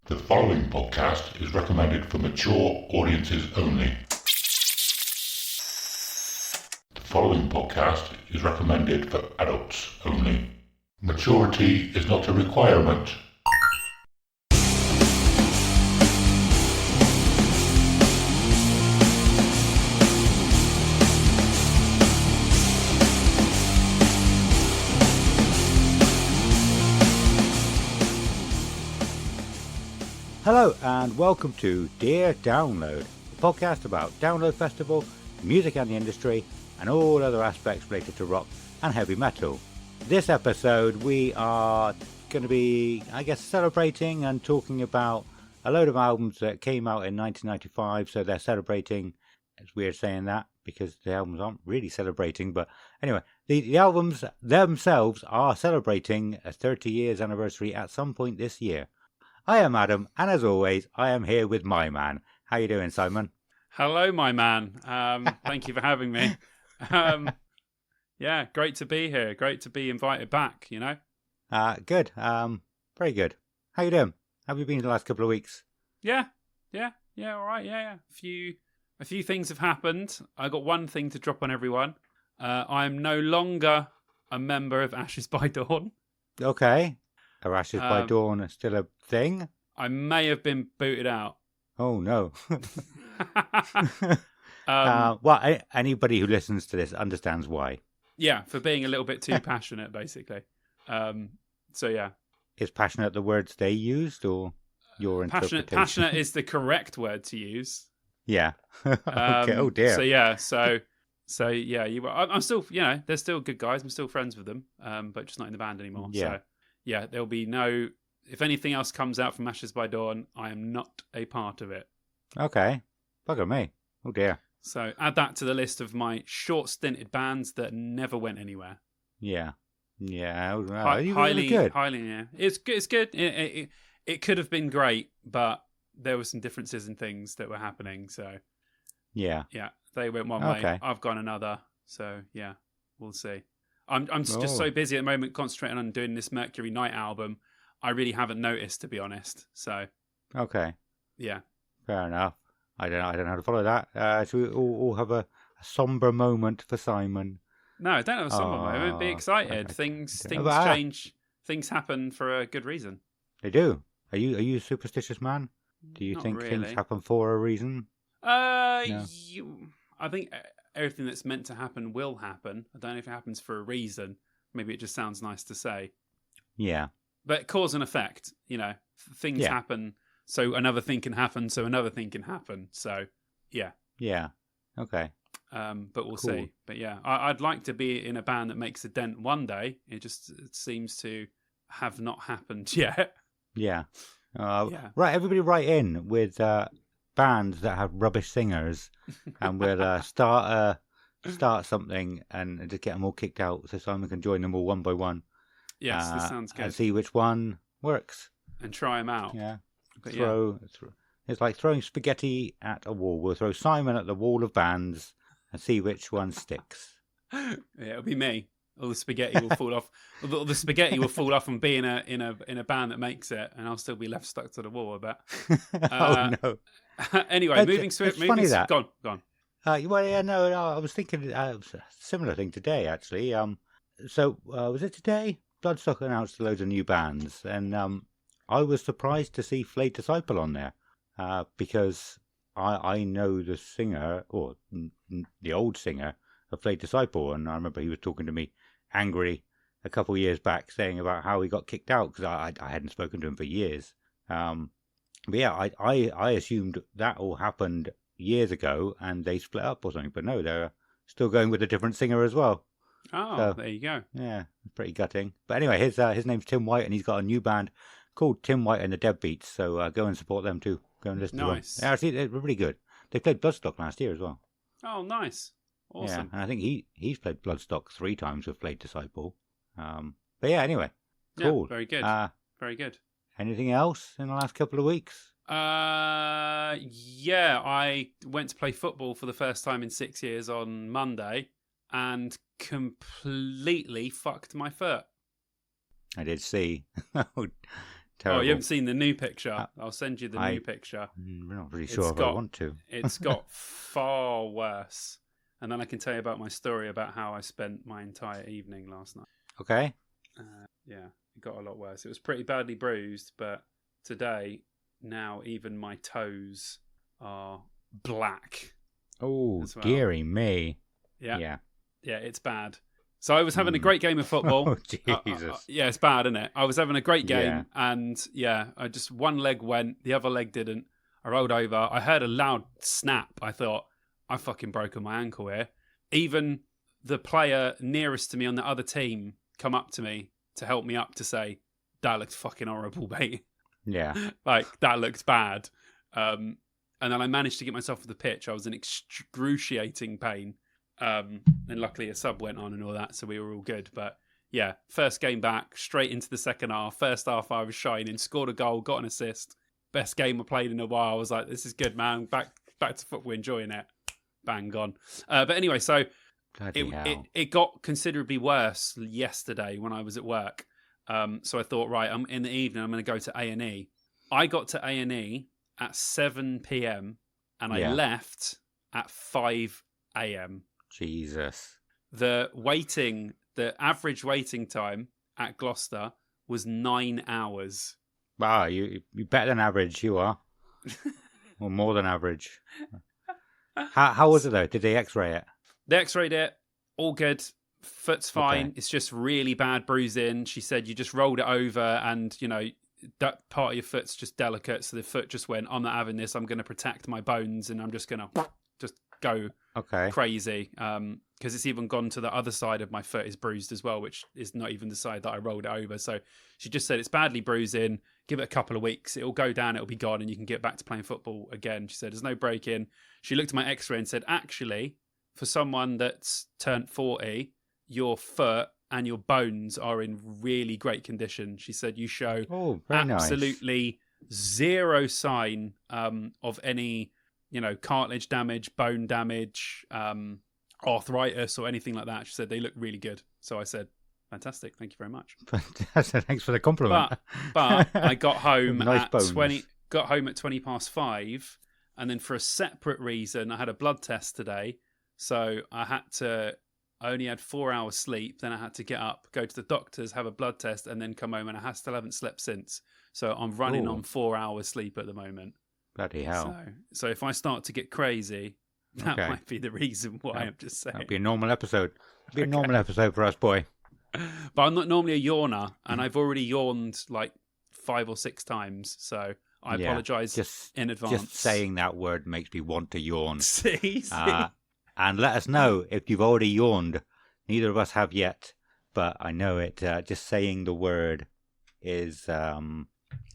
The following podcast is recommended for mature audiences only. The following podcast is recommended for adults only. Maturity is not a requirement. Hello and welcome to Dear Download, a podcast about Download Festival, music and the industry, and all other aspects related to rock and heavy metal. This episode we are going to be, celebrating and talking about a load of albums that came out in 1995, so they're celebrating. It's weird saying that because the albums aren't really celebrating, but anyway, the albums themselves are celebrating a 30 years anniversary at some point this year. I am Adam, and as always, I am here with my man. How you doing, Simon? Hello, my man. Thank you for having me. Yeah, great to be here. Great to be invited back, you know? Good. Very good. How you doing? How have you been the last couple of weeks? Yeah, all right, yeah. A few things have happened. I got one thing to drop on everyone. I'm no longer a member of Ashes by Dawn. Okay. Are Ashes by Dawn still a thing? I may have been booted out. Oh, no. Well, anybody who listens to this understands why. Yeah, for being a little bit too passionate, basically. So, yeah. Is passionate the words they used or your interpretation? Passionate is the correct word to use. Yeah. Okay. Oh, dear. So yeah, I'm still, they're still good guys. I'm still friends with them, but just not in the band anymore. Yeah. So, yeah, there'll be no... If anything else comes out from Ashes by Dawn, I am not a part of it. Okay. Bugger me. Oh, dear. So add that to the list of my short-stinted bands that never went anywhere. Yeah. Yeah. Highly good. Highly, yeah. It's good. It could have been great, but there were some differences in things that were happening. So, yeah. They went one way. I've gone another. So, yeah, we'll see. I'm just so busy at the moment concentrating on doing this Mercury Night album. I really haven't noticed, to be honest. So, okay, yeah, fair enough. I don't know how to follow that. Should we all have a somber moment for Simon? No, don't have a somber moment. Be excited. Things change. Things happen for a good reason. They do. Are you a superstitious man? Do you Not think really. things happen for a reason? No. I think everything that's meant to happen will happen. I don't know if it happens for a reason. Maybe it just sounds nice to say. Yeah. But cause and effect, things happen, so another thing can happen, so another thing can happen. So, yeah. Yeah. Okay. But we'll see. But yeah, I'd like to be in a band that makes a dent one day. It seems to have not happened yet. Yeah. Right. Everybody write in with bands that have rubbish singers, and we'll start something and just get them all kicked out so Simon can join them all one by one. Yes, this sounds good. And see which one works. And try them out. Yeah. It's like throwing spaghetti at a wall. We'll throw Simon at the wall of bands and see which one sticks. Yeah, it'll be me. All the spaghetti will fall off. All the spaghetti will fall off and be in a band that makes it, and I'll still be left stuck to the wall, I bet. Oh, no. Anyway, moving swiftly. Funny that. Go on. I was thinking a similar thing today, actually. So, was it today? Bloodstock announced loads of new bands, and I was surprised to see Flayed Disciple on there, because I know the singer, or the old singer of Flayed Disciple, and I remember he was talking to me angry a couple of years back, saying about how he got kicked out, because I hadn't spoken to him for years. But yeah, I assumed that all happened years ago, and they split up or something, but no, they're still going with a different singer as well. Oh, so, there you go. Yeah, pretty gutting. But anyway, his name's Tim White, and he's got a new band called Tim White and the Deadbeats. So go and support them too. Go and listen to them. Yeah, actually, they're really good. They played Bloodstock last year as well. Oh, nice, awesome. Yeah, and I think he's played Bloodstock 3 times with Flayed Disciple. But yeah, anyway, cool. Yeah, very good. Very good. Anything else in the last couple of weeks? Yeah, I went to play football for the first time in 6 years on Monday, and completely fucked my foot. I did see. terrible. Oh, you haven't seen the new picture? I'll send you the new picture. I'm not really sure if I want to. It's got far worse. And then I can tell you about my story about how I spent my entire evening last night. Okay. Yeah, it got a lot worse. It was pretty badly bruised, but today, now even my toes are black. Oh, well. dearie me. Yeah, it's bad. So I was having a great game of football. Oh, Jesus. Yeah, it's bad, isn't it? I was having a great game, and I just one leg went, the other leg didn't. I rolled over. I heard a loud snap. I thought, I've fucking broken my ankle here. Even the player nearest to me on the other team come up to me to help me up to say, that looks fucking horrible, mate. Yeah. Like, that looks bad. And then I managed to get myself off the pitch. I was in excruciating pain. And luckily a sub went on and all that, so we were all good. But yeah, first game back, straight into the second half. First half I was shining, scored a goal, got an assist. Best game I played in a while. I was like, this is good, man. Back to football, enjoying it. Bang, gone. But anyway, so it got considerably worse yesterday when I was at work. So I thought, right, I'm in the evening, I'm going to go to A&E. I got to A&E at 7 p.m. and I left at 5 a.m. Jesus. The average waiting time at Gloucester was 9 hours. Wow, you're better than average, you are. Or more than average. How was it though? Did they x-ray it? They x-rayed it. All good. Foot's fine. Okay. It's just really bad bruising. She said you just rolled it over and, that part of your foot's just delicate. So the foot just went, I'm not having this. I'm going to protect my bones and I'm just going to just go crazy. Because it's even gone to the other side of my foot is bruised as well, which is not even the side that I rolled it over. So she just said it's badly bruising. Give it a couple of weeks. It'll go down. It'll be gone and you can get back to playing football again. She said there's no break-in. She looked at my x-ray and said, actually, for someone that's turned 40, your foot and your bones are in really great condition. She said you show absolutely zero sign of any, cartilage damage, bone damage, arthritis or anything like that. She said they look really good. So I said, fantastic, thank you very much. Thanks for the compliment. But I got home nice at bones. 20 past 5, and then for a separate reason, I had a blood test today. So I only had 4 hours sleep. Then I had to get up, go to the doctors, have a blood test, and then come home. And I still haven't slept since. So I'm running on 4 hours sleep at the moment. Bloody hell! So if I start to get crazy, that might be the reason why. I'm just saying. That'd be a normal episode. It'd be a normal episode for us, boy. But I'm not normally a yawner, and I've already yawned like 5 or 6 times. So I apologise in advance. Just saying that word makes me want to yawn. See? And let us know if you've already yawned. Neither of us have yet, but I know it. Just saying the word is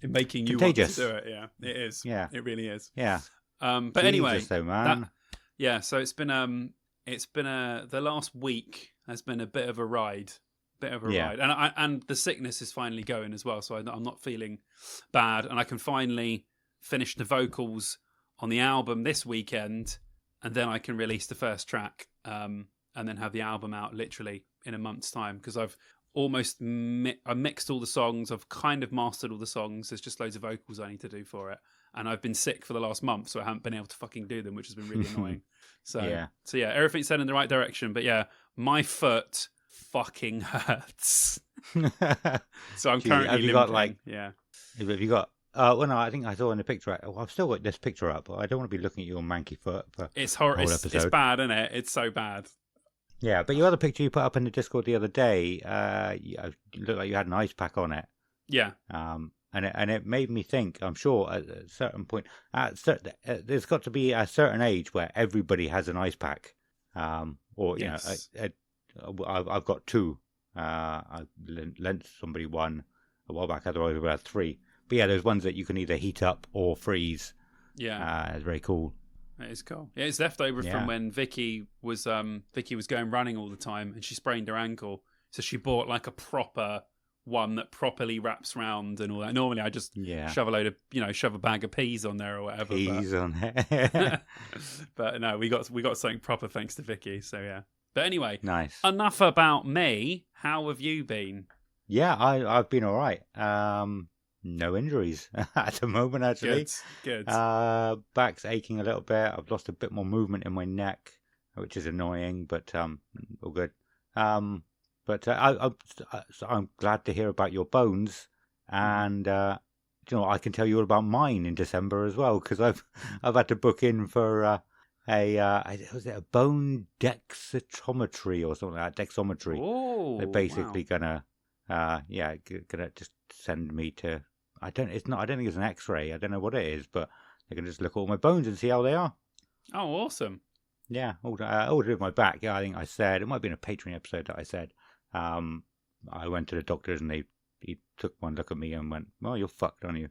making you contagious. Want to do it. Yeah, it is. Yeah, it really is. Yeah. But Jesus, anyway, though, man. So it's been the last week has been a bit of a ride. Ride, and the sickness is finally going as well. So I'm not feeling bad, and I can finally finish the vocals on the album this weekend. And then I can release the first track and then have the album out literally in a month's time because I've almost I mixed all the songs. I've kind of mastered all the songs. There's just loads of vocals I need to do for it. And I've been sick for the last month, so I haven't been able to fucking do them, which has been really annoying. So yeah, everything's heading in the right direction. But yeah, my foot fucking hurts. So I'm currently limping. Have you got... well, no, I think I saw in the picture. I've still got this picture up, but I don't want to be looking at your manky foot for it's horrible. It's bad, isn't it? It's so bad. Yeah, but your other picture you put up in the Discord the other day, you looked like you had an ice pack on it. Yeah. And it made me think. I'm sure at a certain point, there's got to be a certain age where everybody has an ice pack. I've got 2. I lent somebody one a while back. Otherwise, I would have 3. But yeah, there's ones that you can either heat up or freeze. Yeah, it's very cool. It is cool. Yeah, it's left over from when Vicky was going running all the time and she sprained her ankle. So she bought like a proper one that properly wraps round and all that. Normally I just shove a bag of peas on there or whatever. Peas on there. But no, we got something proper thanks to Vicky. So yeah. But anyway, nice. Enough about me. How have you been? Yeah, I've been all right. no injuries at the moment, actually. Good. Back's aching a little bit. I've lost a bit more movement in my neck, which is annoying, but all good. I'm glad to hear about your bones, and I can tell you all about mine in December as well, because I've had to book in for was it a bone dextrometry or something like that? Dexometry. Oh, they're basically gonna just send me to. I don't think it's an X-ray. I don't know what it is, but they're gonna just look at all my bones and see how they are. Oh, awesome. Yeah, all to do with my back. Yeah, I think I said it might have been a Patreon episode that I said. I went to the doctors and he took one look at me and went, "Well, you're fucked, aren't you?"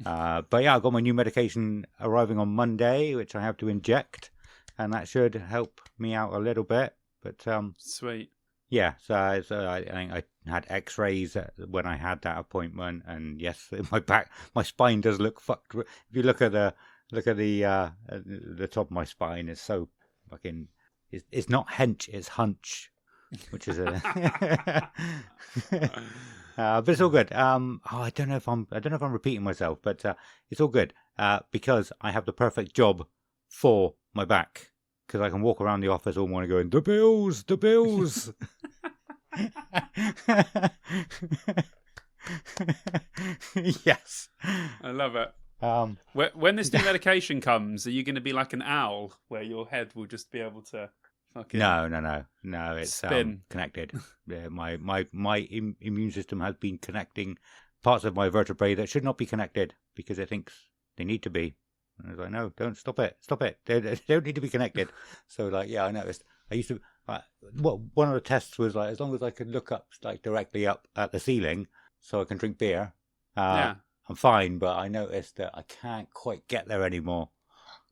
But yeah, I got my new medication arriving on Monday, which I have to inject, and that should help me out a little bit. But sweet. Yeah, so I think I had X-rays when I had that appointment, and yes, my back, my spine does look fucked. If you look at the top of my spine, it's so fucking. It's not hench, it's hunch, which is a. But it's all good. I don't know if I'm repeating myself, but it's all good because I have the perfect job for my back, because I can walk around the office all morning going, the bills. Yes, I love it. When this new medication comes, are you going to be like an owl, where your head will just be able to fucking No. It's spin. Connected. Yeah, my immune system has been connecting parts of my vertebrae that should not be connected because it thinks they need to be. And I was like, no, don't stop it. They don't need to be connected. So I noticed. I used to. One of the tests was like, as long as I could look up directly up at the ceiling, so I can drink beer. I'm fine. But I noticed that I can't quite get there anymore.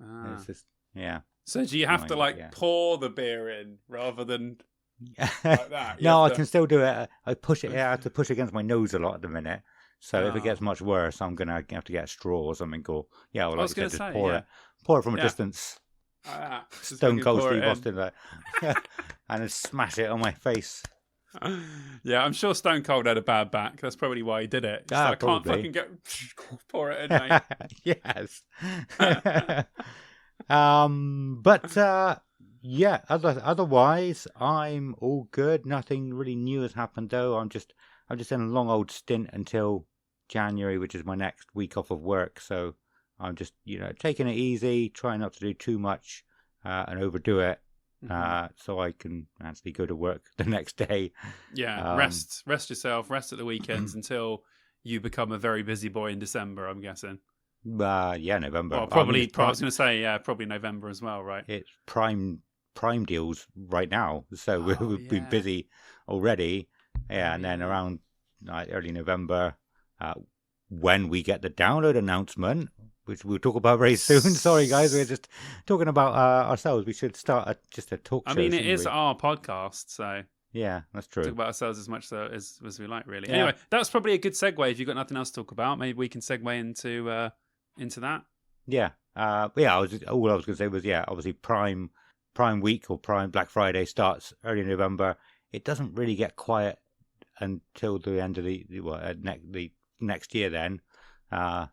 It's just So do you have to pour the beer in rather than like that? No, I can still do it. I push it. I have to push against my nose a lot at the minute. So if it gets much worse, I'm gonna have to get a straw or something. Or I was going to say, pour it from a distance. Stone Cold Steve Austin there, and then smash it on my face. Yeah, I'm sure Stone Cold had a bad back. That's probably why he did it. I can't fucking pour it in, mate. Yes. Otherwise I'm all good. Nothing really new has happened though. I'm just in a long old stint until January, which is my next week off of work. So I'm just taking it easy, trying not to do too much and overdo it, so I can actually go to work the next day. Yeah, rest yourself, rest at the weekends until you become a very busy boy in December, I'm guessing. November. Well, probably. I was going to say, probably November as well, right? It's prime deals right now, so we've been busy already. Yeah, and then around early November, when we get the download announcement, which we'll talk about very soon. Sorry, guys, we're just talking about ourselves. We should start just a talk show. I mean, it is our podcast, so yeah, that's true. Talk about ourselves as much as we like, really. Yeah. Anyway, that's probably a good segue. If you've got nothing else to talk about, maybe we can segue into that. Yeah. All I was going to say was, obviously Prime Week or Prime Black Friday starts early November. It doesn't really get quiet until the end of the next year then.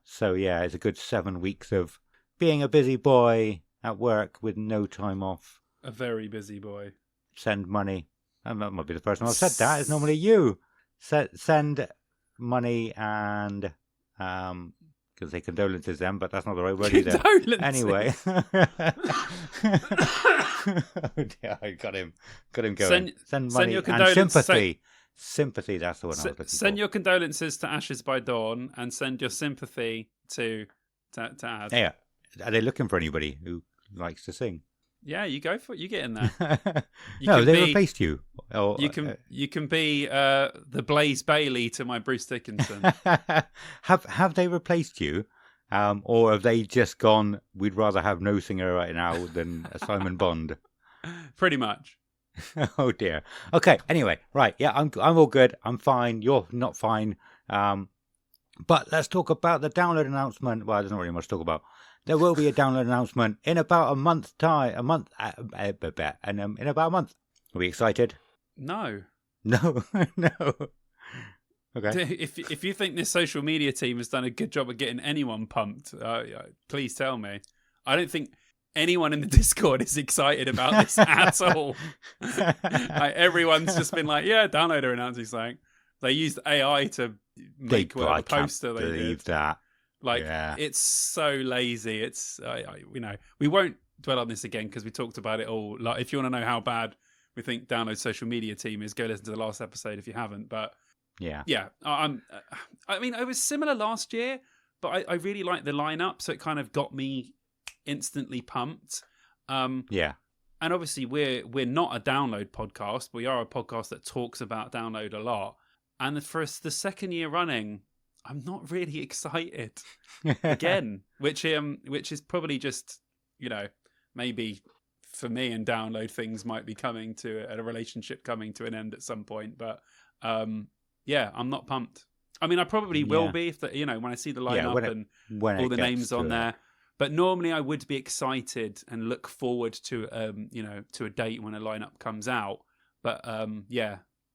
So yeah, it's a good 7 weeks of being a busy boy at work with no time off. A very busy boy. Send money. And that might be the first time I've said that. It's normally you. Send money and because say condolences then, but that's not the right word either. Anyway. Oh dear, I got him going. Send money and sympathy. Sympathy, that's the one I was looking for. Send your condolences to Ashes by Dawn and send your sympathy to Ad. Yeah. Are they looking for anybody who likes to sing? Yeah, you go for it. You get in there. Replaced you. Or, you can be the Blaze Bailey to my Bruce Dickinson. Have they replaced you? Or have they just gone, we'd rather have no singer right now than a Simon Bond? Pretty much. Oh dear. Okay, anyway, right, yeah, I'm all good. I'm fine. You're not fine. But let's talk about the download announcement. Well, there's not really much to talk about. There will be a download announcement in about a month's time. In about a month. Are we excited? No. No. Okay. If you think this social media team has done a good job of getting anyone pumped, please tell me. I don't think anyone in the Discord is excited about this at all. Everyone's just been like, yeah, Downloader announcing something. They used AI to make a poster. I can't believe that. It's so lazy. It's we won't dwell on this again because we talked about it all. Like, if you want to know how bad we think Download's social media team is, go listen to the last episode if you haven't. But yeah. I mean, it was similar last year, but I really liked the lineup, so it kind of got me instantly pumped. Yeah. And obviously, we're not a Download podcast. We are a podcast that talks about Download a lot. And for the second year running, I'm not really excited again, which is probably just, maybe for me and Download, things might be coming to a relationship coming to an end at some point. But yeah, I'm not pumped. I mean, I probably will be if when I see the lineup and all the names on there. But normally I would be excited and look forward to to a date when a lineup comes out. But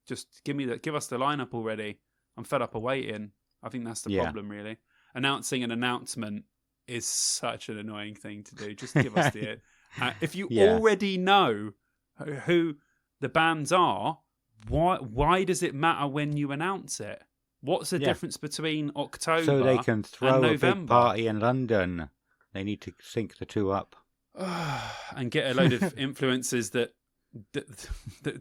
just give us the lineup already. I'm fed up of waiting. I think that's the problem, really. Announcing an announcement is such an annoying thing to do. Just give us the if you already know who the bands are, why does it matter when you announce it? What's the difference between October so they can throw and a November? big party in London? They need to sync the two up and get a load of influencers that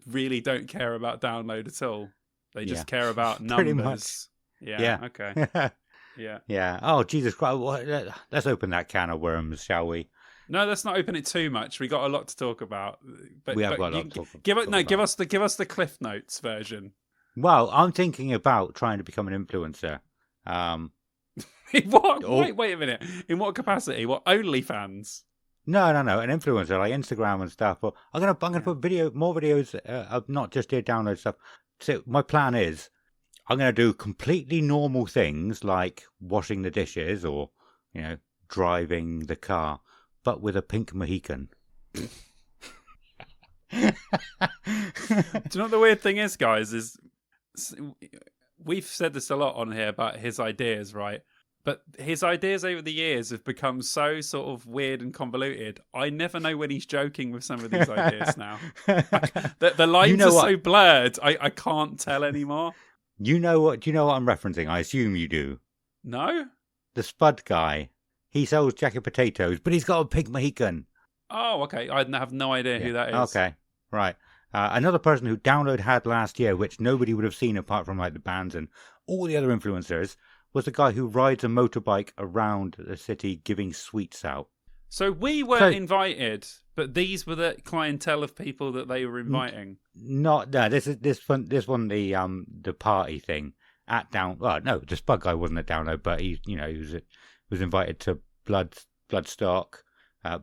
really don't care about Download at all. They just care about numbers. Pretty much. Yeah. Okay. Yeah. Oh, Jesus Christ! Let's open that can of worms, shall we? No, let's not open it too much. We got a lot to talk about. But we have got a lot to talk about. Give us the Cliff Notes version. Well, I'm thinking about trying to become an influencer. What? Wait a minute. In what capacity? What, OnlyFans? No. An influencer like Instagram and stuff. But I'm gonna put more videos of not just Dear Download stuff. So my plan is, I'm gonna do completely normal things like washing the dishes or driving the car, but with a pink Mohican. Do you know what the weird thing is, guys? Is we've said this a lot on here about his ideas, right? But his ideas over the years have become so sort of weird and convoluted. I never know when he's joking with some of these ideas now. The lines are so blurred, I can't tell anymore. Do you know what I'm referencing? I assume you do. No? The Spud guy. He sells jacket potatoes, but he's got a pink Mohican. Oh, okay. I have no idea who that is. Okay, right. Another person who Download had last year, which nobody would have seen apart from like the bands and all the other influencers, was the guy who rides a motorbike around the city giving sweets out. So we were invited, but these were the clientele of people that they were inviting. This one the party thing at Down. Well, no, the Spud guy wasn't at Download, but he was invited to Bloodstock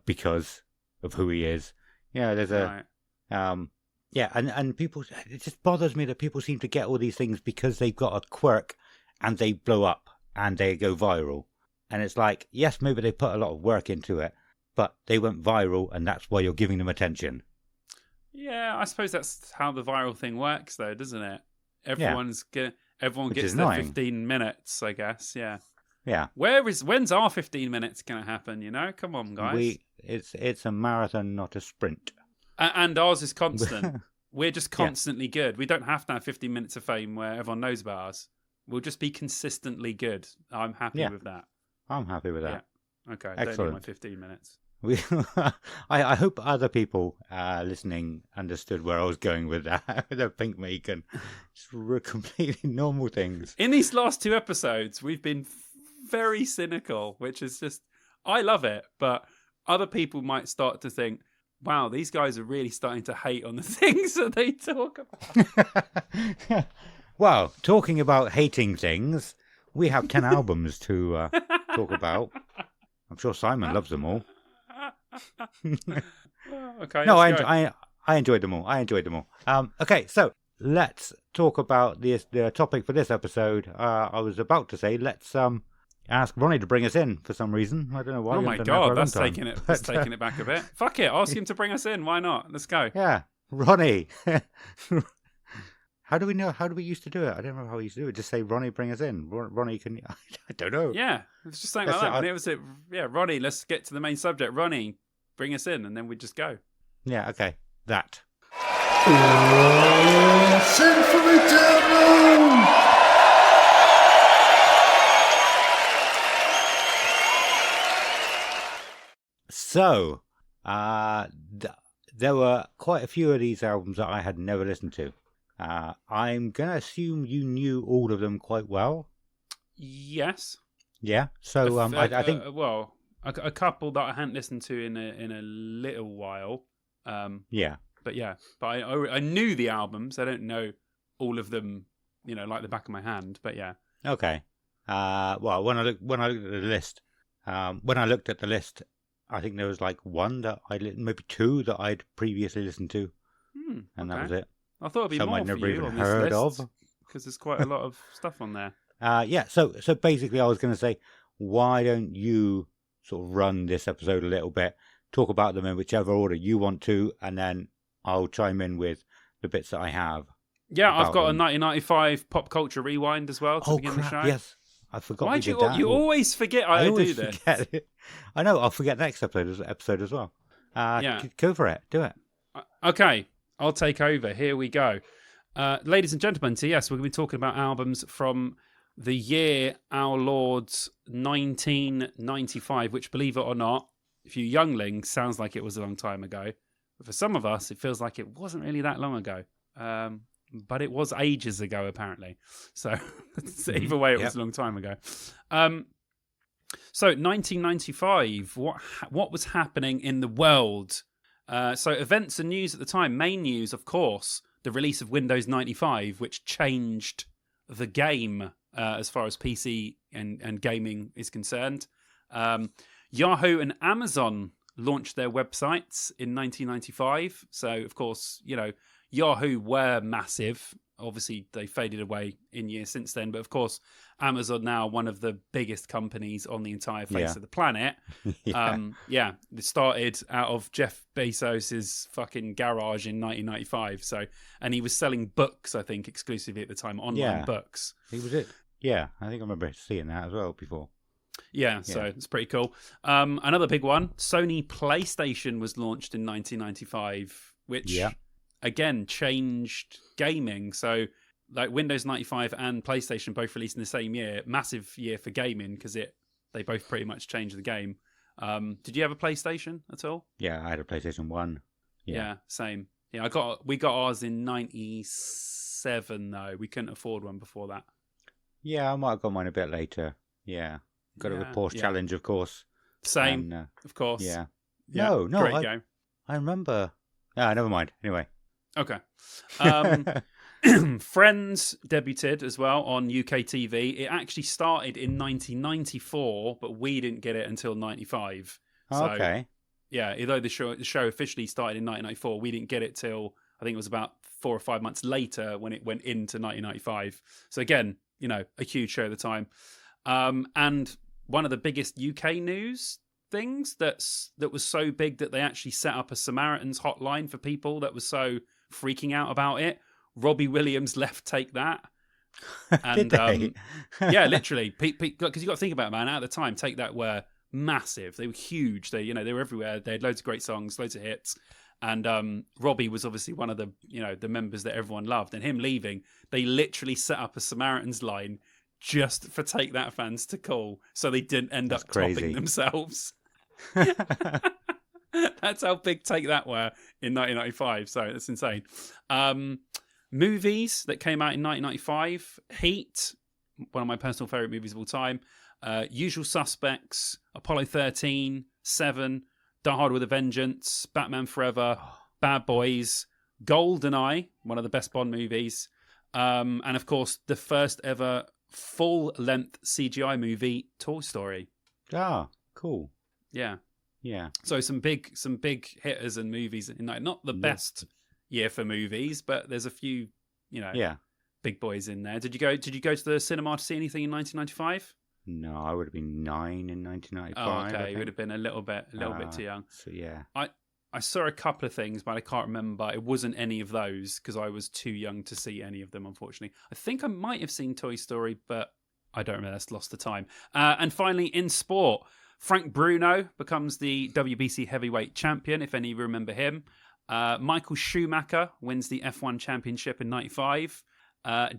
because of who he is. There's a and people. It just bothers me that people seem to get all these things because they've got a quirk and they blow up and they go viral. And it's like, yes, maybe they put a lot of work into it, but they went viral, and that's why you're giving them attention. Yeah, I suppose that's how the viral thing works, though, doesn't it? Everyone gets their 15 minutes, I guess. Yeah. Yeah. When's our 15 minutes going to happen? Come on, guys. It's a marathon, not a sprint. And ours is constant. We're just constantly good. We don't have to have 15 minutes of fame where everyone knows about us. We'll just be consistently good. I'm happy with that. I'm happy with that. Yeah. Okay. Excellent. Don't need my 15 minutes. I hope other people listening understood where I was going with that. With the pink Mohican. It's completely normal things. In these last 2 episodes, we've been very cynical, which is just, I love it. But other people might start to think, wow, these guys are really starting to hate on the things that they talk about. Well, talking about hating things, we have 10 albums to talk about. I'm sure Simon loves them all. Okay. No, I enjoyed them all. Okay, so let's talk about the topic for this episode. I was about to say let's ask Ronnie to bring us in for some reason. I don't know why. Oh my God, that's taking it back a bit. Fuck it, ask him to bring us in. Why not? Let's go. Yeah, Ronnie. How do we know? How do we used to do it? I don't remember how we used to do it. Just say, Ronnie, bring us in. Ronnie, can I don't know. Yeah, it was just something like that. And it was Ronnie, let's get to the main subject. Ronnie, bring us in, and then we'd just go. Yeah, okay. That. Symphony Download! So, there were quite a few of these albums that I had never listened to. I'm going to assume you knew all of them quite well. Yes. Yeah. So I think a couple that I hadn't listened to in a little while. Yeah. But I knew the albums. I don't know all of them, like the back of my hand. But yeah. Okay. Well, when I looked at the list, I think there was like one that maybe two that I'd previously listened to, and that was it. I thought it'd be some more I'd for never you even on heard this list, of, because there's quite a lot of stuff on there. Yeah. So basically, I was going to say, why don't you sort of run this episode a little bit, talk about them in whichever order you want to, and then I'll chime in with the bits that I have. Yeah, I've got a 1995 pop culture rewind as well to begin the show. Yes. I forgot. Why do you always forget I do this? I know. I'll forget next episode as well. Yeah. Go for it. Do it. Okay. I'll take over. Here we go. Ladies and gentlemen, so yes, we're going to be talking about albums from the year our Lord's 1995, which, believe it or not, if you younglings, sounds like it was a long time ago. But for some of us, it feels like it wasn't really that long ago. But it was ages ago, apparently. So either way, it was a long time ago. So 1995, what was happening in the world? So events and news at the time. Main news, of course, the release of Windows 95, which changed the game as far as PC and gaming is concerned. Yahoo and Amazon launched their websites in 1995. So, of course, Yahoo were massive. Obviously, they faded away in years since then. But of course, Amazon now one of the biggest companies on the entire face of the planet. They started out of Jeff Bezos's fucking garage in 1995. And he was selling books, I think, exclusively at the time, online books. He was it. Yeah, I think I remember seeing that as well before. Yeah, so it's pretty cool. Another big one, Sony PlayStation was launched in 1995, which... again, changed gaming. So, like Windows 95 and PlayStation both released in the same year. Massive year for gaming because they both pretty much changed the game. Did you have a PlayStation at all? Yeah, I had a PlayStation 1. Yeah, same. Yeah, we got ours in 97 though. We couldn't afford one before that. Yeah, I might have got mine a bit later. Yeah, got it with Porsche Challenge, of course. Same, of course. Yeah. No, great game. I remember. Never mind. Anyway. Okay. Friends debuted as well on UK TV. It actually started in 1994, but we didn't get it until 95. Okay. Yeah, although the show officially started in 1994, we didn't get it till, I think it was about 4 or 5 months later when it went into 1995. So again, a huge show at the time. And one of the biggest UK news things that was so big that they actually set up a Samaritans hotline for people that was so freaking out about it. Robbie Williams left Take That. And yeah, literally, because you got to think about it, man. At the time, Take That were massive. They were huge. They were everywhere. They had loads of great songs, loads of hits. And Robbie was obviously one of the the members that everyone loved. And him leaving, they literally set up a Samaritans line just for Take That fans to call, so they didn't end up topping themselves. That's how big Take That were in 1995. So that's insane. Movies that came out in 1995: Heat, one of my personal favorite movies of all time. Usual Suspects, Apollo 13, Seven, Die Hard with a Vengeance, Batman Forever, Bad Boys, GoldenEye, one of the best Bond movies, and of course the first ever full-length CGI movie, Toy Story. Cool. Yeah. Yeah. So some big hitters and movies in that. Not the best year for movies, but there's a few, big boys in there. Did you go to the cinema to see anything in 1995? No, I would have been 9 in 1995. Oh, okay. You would have been a little bit too young. So yeah. I saw a couple of things, but I can't remember. It wasn't any of those because I was too young to see any of them, unfortunately. I think I might have seen Toy Story, but I don't remember. That's lost the time. And finally, in sport, Frank Bruno becomes the WBC heavyweight champion, if any of you remember him. Michael Schumacher wins the F1 championship in 95.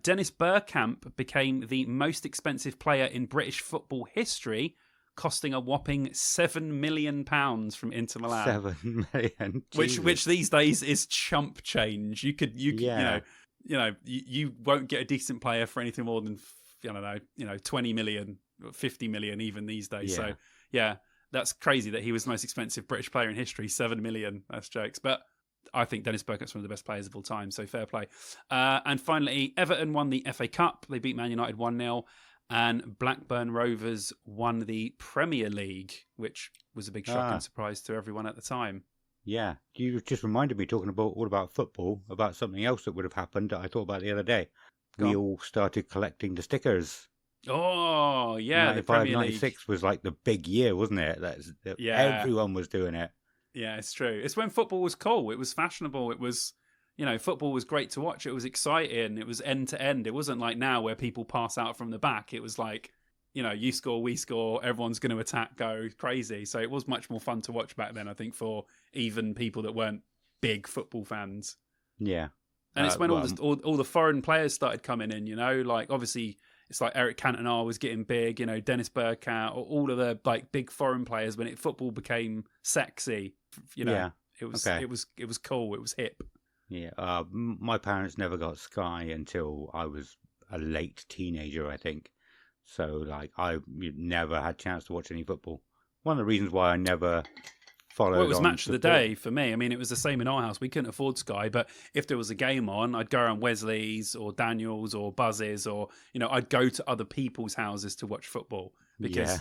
Dennis Bergkamp became the most expensive player in British football history, costing a whopping £7 million from Inter Milan. 7 million, which these days is chump change. You won't get a decent player for anything more than 20 million, 50 million even these days. Yeah. So yeah, that's crazy that he was the most expensive British player in history. 7 million. That's jokes, but I think Dennis Bergkamp's one of the best players of all time. So fair play. And finally, Everton won the FA Cup. They beat Man United 1-0. And Blackburn Rovers won the Premier League, which was a big shock and surprise to everyone at the time. Yeah, you just reminded me, talking all about football, about something else that would have happened that I thought about the other day. We all started collecting the stickers. Oh, yeah, the 95, Premier League. 96 was like the big year, wasn't it? Everyone was doing it. Yeah, it's true. It's when football was cool. It was fashionable. It was... football was great to watch. It was exciting. It was end to end. It wasn't like now where people pass out from the back. It was like, you score, we score, everyone's going to attack, go crazy. So it was much more fun to watch back then, I think, for even people that weren't big football fans. Yeah. And it's when all the foreign players started coming in, like obviously it's like Eric Cantona was getting big, Dennis Bergkamp, all of the like big foreign players when football became sexy, it was cool. It was hip. Yeah, my parents never got Sky until I was a late teenager, I think. So, I never had a chance to watch any football. One of the reasons why I never followed Well, it was on match of the day for me. I mean, it was the same in our house. We couldn't afford Sky, but if there was a game on, I'd go around Wesley's or Daniel's or Buzz's or, I'd go to other people's houses to watch football because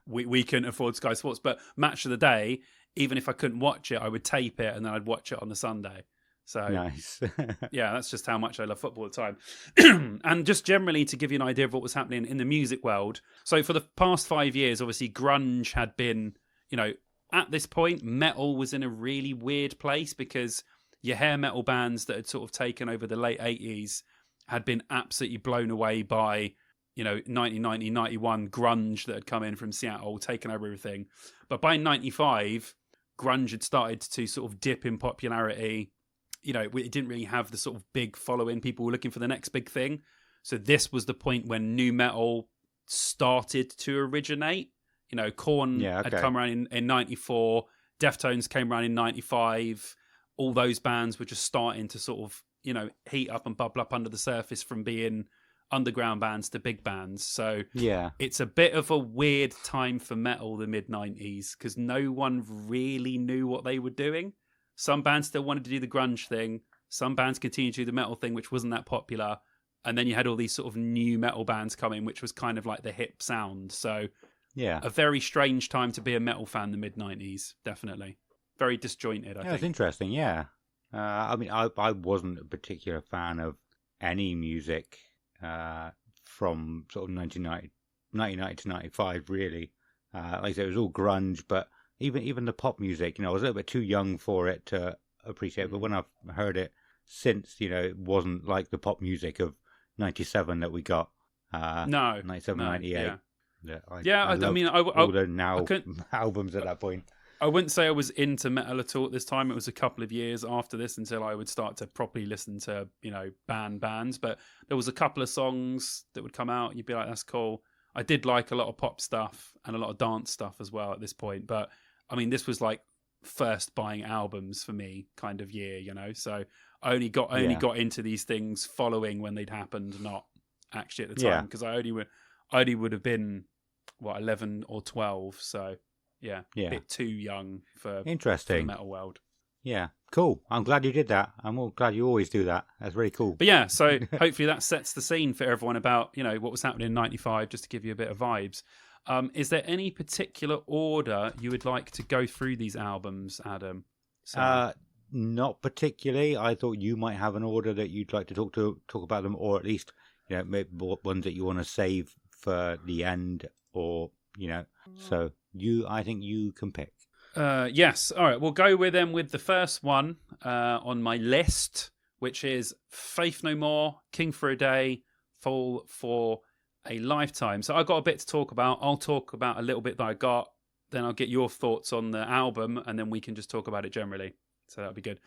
we couldn't afford Sky Sports. But match of the day, even if I couldn't watch it, I would tape it and then I'd watch it on the Sunday. So nice. Yeah, that's just how much I love football at the time. And just generally to give you an idea of what was happening in the music world. So for the past 5 years, obviously grunge had been, at this point, metal was in a really weird place because your hair metal bands that had sort of taken over the late 80s had been absolutely blown away by, 1990, 91 grunge that had come in from Seattle, taken over everything. But by 95, grunge had started to sort of dip in popularity. It didn't really have the sort of big following. People were looking for the next big thing. So this was the point when nu metal started to originate. Korn had come around in 94. Deftones came around in 95. All those bands were just starting to sort of, heat up and bubble up under the surface from being underground bands to big bands. So it's a bit of a weird time for metal, the mid-90s, because no one really knew what they were doing. Some bands still wanted to do the grunge thing. Some bands continued to do the metal thing, which wasn't that popular. And then you had all these sort of new metal bands coming, which was kind of like the hip sound. So a very strange time to be a metal fan in the mid-90s, definitely. Very disjointed, I think. That's interesting, yeah. I mean, I wasn't a particular fan of any music from sort of 1990 to 95, really. Like I said, it was all grunge, but even the pop music, I was a little bit too young for it to appreciate. But when I've heard it since, it wasn't like the pop music of 97 that we got. 97, 98. I mean, all the now albums at that point. I wouldn't say I was into metal at all at this time. It was a couple of years after this until I would start to properly listen to, bands. But there was a couple of songs that would come out. You'd be like, that's cool. I did like a lot of pop stuff and a lot of dance stuff as well at this point. But I mean, this was like first buying albums for me kind of year, So I only got into these things following when they'd happened, not actually at the time, because I only would have been 11 or 12. So a bit too young for the metal world. Yeah, cool. I'm glad you did that. I'm glad you always do that. That's really cool. But yeah, so hopefully that sets the scene for everyone about, what was happening in 95, just to give you a bit of vibes. Is there any particular order you would like to go through these albums, Adam? Not particularly. I thought you might have an order that you'd like to talk about them, or at least, maybe ones that you want to save for the end, or, So I think you can pick. Yes. All right. We'll go with them with the first one on my list, which is Faith No More, King for a Day, Fall for a Lifetime. So I've got a bit to talk about. I'll talk about a little bit that I got. Then I'll get your thoughts on the album, and then we can just talk about it generally. So that'll be good.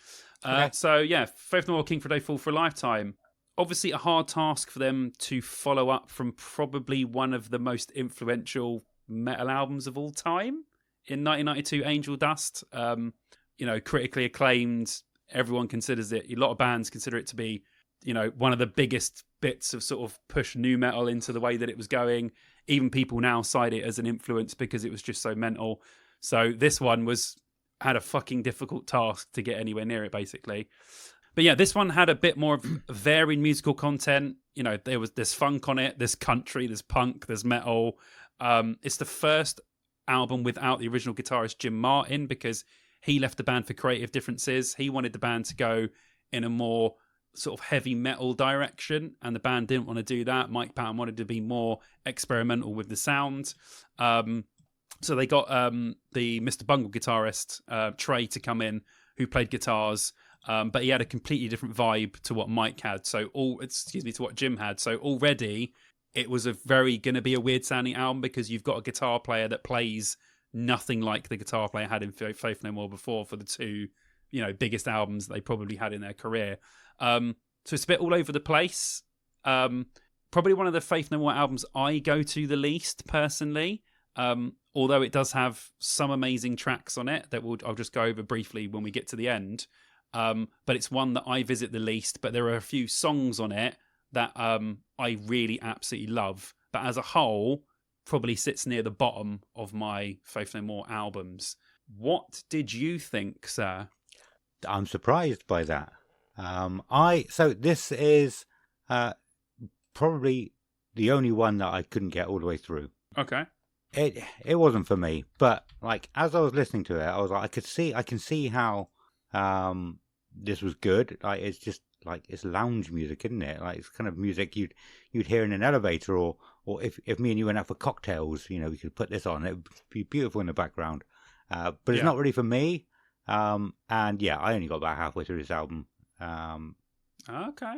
Okay. So yeah, Faith No More, King for a Day, Fall for a Lifetime. Obviously a hard task for them to follow up from probably one of the most influential metal albums of all time in 1992, Angel Dust. Critically acclaimed. Everyone considers it, a lot of bands consider it to be, one of the biggest bits of sort of push nu metal into the way that it was going. Even people now cite it as an influence because it was just so mental. So this one had a fucking difficult task to get anywhere near it, basically. But yeah, this one had a bit more of varied musical content. There's funk on it, there's country, there's punk, there's metal. It's the first album without the original guitarist Jim Martin because he left the band for creative differences. He wanted the band to go in a more sort of heavy metal direction, and the band didn't want to do that. Mike Patton wanted to be more experimental with the sound. So they got the Mr. Bungle guitarist, Trey, to come in, who played guitars, but he had a completely different vibe to what Mike had. To what Jim had. So already it was going to be a weird sounding album because you've got a guitar player that plays nothing like the guitar player had in Faith No More before for the two, biggest albums they probably had in their career. So it's a bit all over the place. Probably one of the Faith No More albums I go to the least personally. Although it does have some amazing tracks on it that I'll just go over briefly when we get to the end. But it's one that I visit the least, but there are a few songs on it that I really absolutely love. But as a whole, probably sits near the bottom of my Faith No More albums. What did you think, sir? I'm surprised by that. So this is probably the only one that I couldn't get all the way through. Okay. It wasn't for me, but like as I was listening to it, I was like, I can see how this was good. Like it's just like it's lounge music, isn't it? Like it's kind of music you'd hear in an elevator, or if me and you went out for cocktails, we could put this on. It would be beautiful in the background. But it's not really for me. And yeah, I only got about halfway through this album. Okay.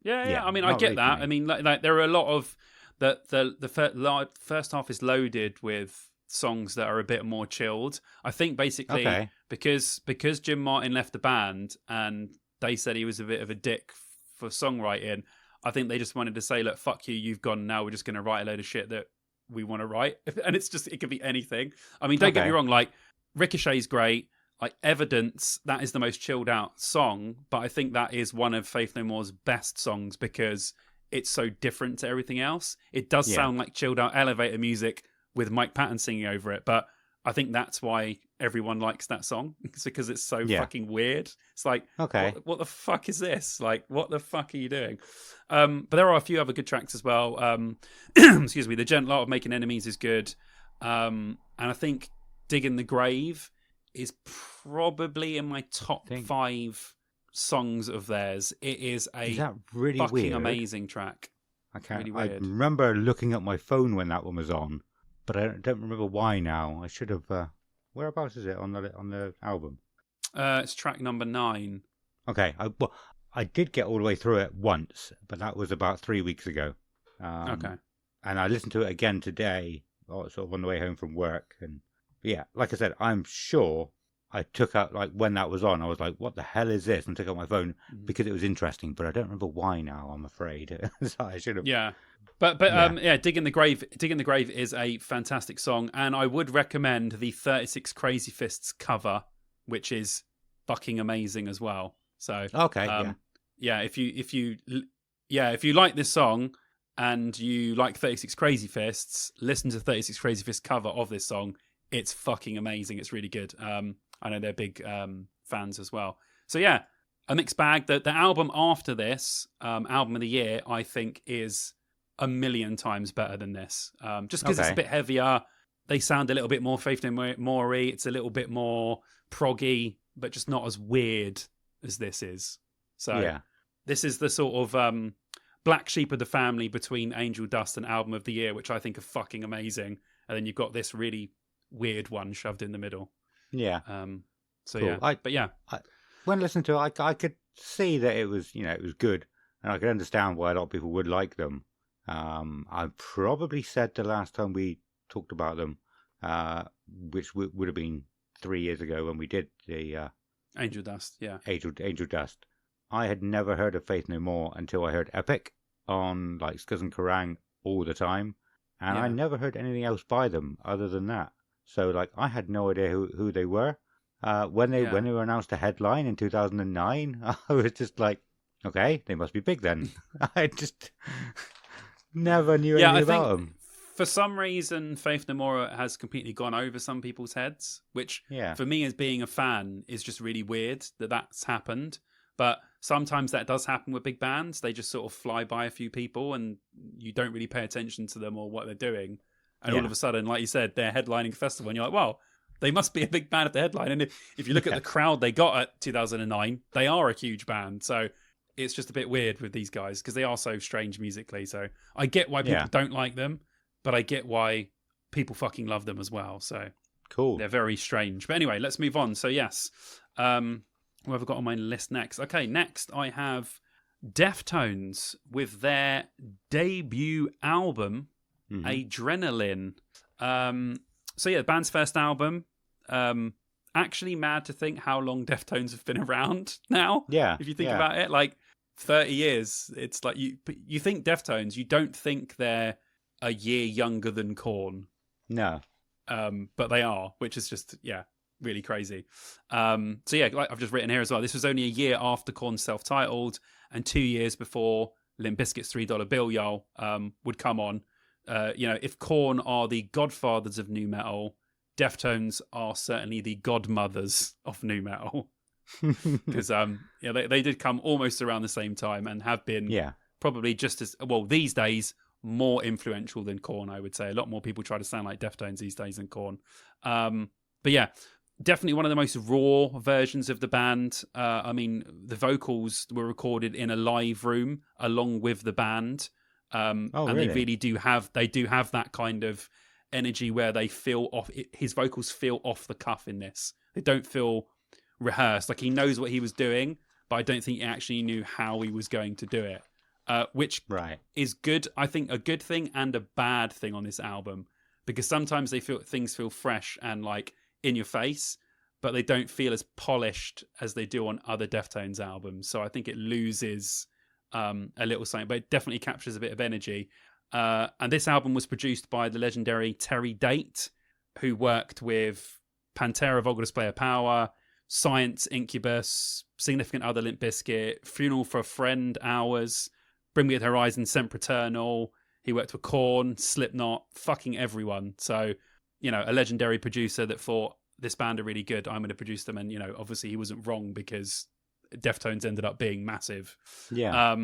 Yeah. Yeah, I mean, I get really that. I mean, like there are a lot of the first half is loaded with songs that are a bit more chilled. I think basically because Jim Martin left the band and they said he was a bit of a dick for songwriting. I think they just wanted to say, look, fuck you, you've gone. Now we're just going to write a load of shit that we want to write, and it could be anything. I mean, don't get me wrong. Like Ricochet's great. Like Evidence, that is the most chilled out song, but I think that is one of Faith No More's best songs because it's so different to everything else. It does sound like chilled out elevator music with Mike Patton singing over it, but I think that's why everyone likes that song. It's because it's so fucking weird. It's like, what the fuck is this? Like, what the fuck are you doing? But there are a few other good tracks as well. Excuse me. The Gentle Art of Making Enemies is good. And I think Digging the Grave is probably in my top 5 songs of theirs. It is a really fucking weird? Amazing track. Okay, Really I weird. remember looking at my phone when that one was on, but I don't remember why now. I should have. Whereabouts is it on the album? It's track number 9. Okay, I did get all the way through it once, but that was about 3 weeks ago. Okay. And I listened to it again today, sort of on the way home from work, and yeah, like I said, I'm sure I took out, like when that was on, I was like, what the hell is this? And took out my phone because it was interesting, but I don't remember why now, I'm afraid. So I should have. Yeah. But Digging the Grave is a fantastic song, and I would recommend the 36 Crazy Fists cover, which is fucking amazing as well. So if you like this song and you like 36 Crazy Fists, listen to 36 Crazy Fists cover of this song. It's fucking amazing. It's really good. I know they're big fans as well. So yeah, a mixed bag. The album after this, album of the year, I think is a million times better than this. Just because it's a bit heavier. They sound a little bit more Faith No More-y. It's a little bit more proggy, but just not as weird as this is. So this is the sort of black sheep of the family between Angel Dust and album of the year, which I think are fucking amazing. And then you've got this really weird one shoved in the middle. Yeah. So Cool. yeah, but yeah, When listening to it, I could see that it was, it was good, and I could understand why a lot of people would like them. I probably said the last time we talked about them, which would have been 3 years ago when we did the Angel Dust. Yeah, Angel Dust. I had never heard of Faith No More until I heard Epic on like Skuz and Kerrang all the time, and I never heard anything else by them other than that. So like I had no idea who they were. When they were announced a headline in 2009, I was just like, okay, they must be big then. I just never knew anything about them. For some reason, Faith No More has completely gone over some people's heads, which for me as being a fan is just really weird that that's happened. But sometimes that does happen with big bands. They just sort of fly by a few people and you don't really pay attention to them or what they're doing. And all of a sudden, like you said, they're headlining a festival and you're like, well, they must be a big band at the headline. And if you look at the crowd they got at 2009, they are a huge band. So it's just a bit weird with these guys because they are so strange musically. So I get why people don't like them, but I get why people fucking love them as well. So cool. They're very strange. But anyway, let's move on. So yes, what have I got on my list next? Okay, next I have Deftones with their debut album, Adrenaline. So yeah, the band's first album. Actually mad to think how long Deftones have been around now. Yeah. If you think about it, like 30 years. It's like you think Deftones, you don't think they're a year younger than Korn. No. But they are, which is just, really crazy. So yeah, like I've just written here as well, this was only a year after Korn's self-titled and 2 years before Limp Bizkit's $3 Bill Y'all would come on. If Korn are the godfathers of nu metal, Deftones are certainly the godmothers of nu metal. Because they did come almost around the same time and have been probably just as well these days more influential than Korn. I would say a lot more people try to sound like Deftones these days than Korn. But yeah, definitely one of the most raw versions of the band. I mean, the vocals were recorded in a live room along with the band. And really? They really do have that kind of energy where they feel off. His vocals feel off the cuff in this. They don't feel rehearsed. Like he knows what he was doing, but I don't think he actually knew how he was going to do it. Which is good. I think a good thing and a bad thing on this album, because sometimes things feel fresh and like in your face, but they don't feel as polished as they do on other Deftones albums. So I think it loses a little something, but it definitely captures a bit of energy. And this album was produced by the legendary Terry Date, who worked with Pantera, Vulgar Display of Power, Science, Incubus, Significant Other, Limp Bizkit, Funeral for a Friend, Hours, Bring Me to the Horizon, Sempiternal. He worked with Korn, Slipknot, fucking everyone. So, a legendary producer that thought this band are really good, I'm going to produce them. And, obviously he wasn't wrong because Deftones ended up being massive. Yeah.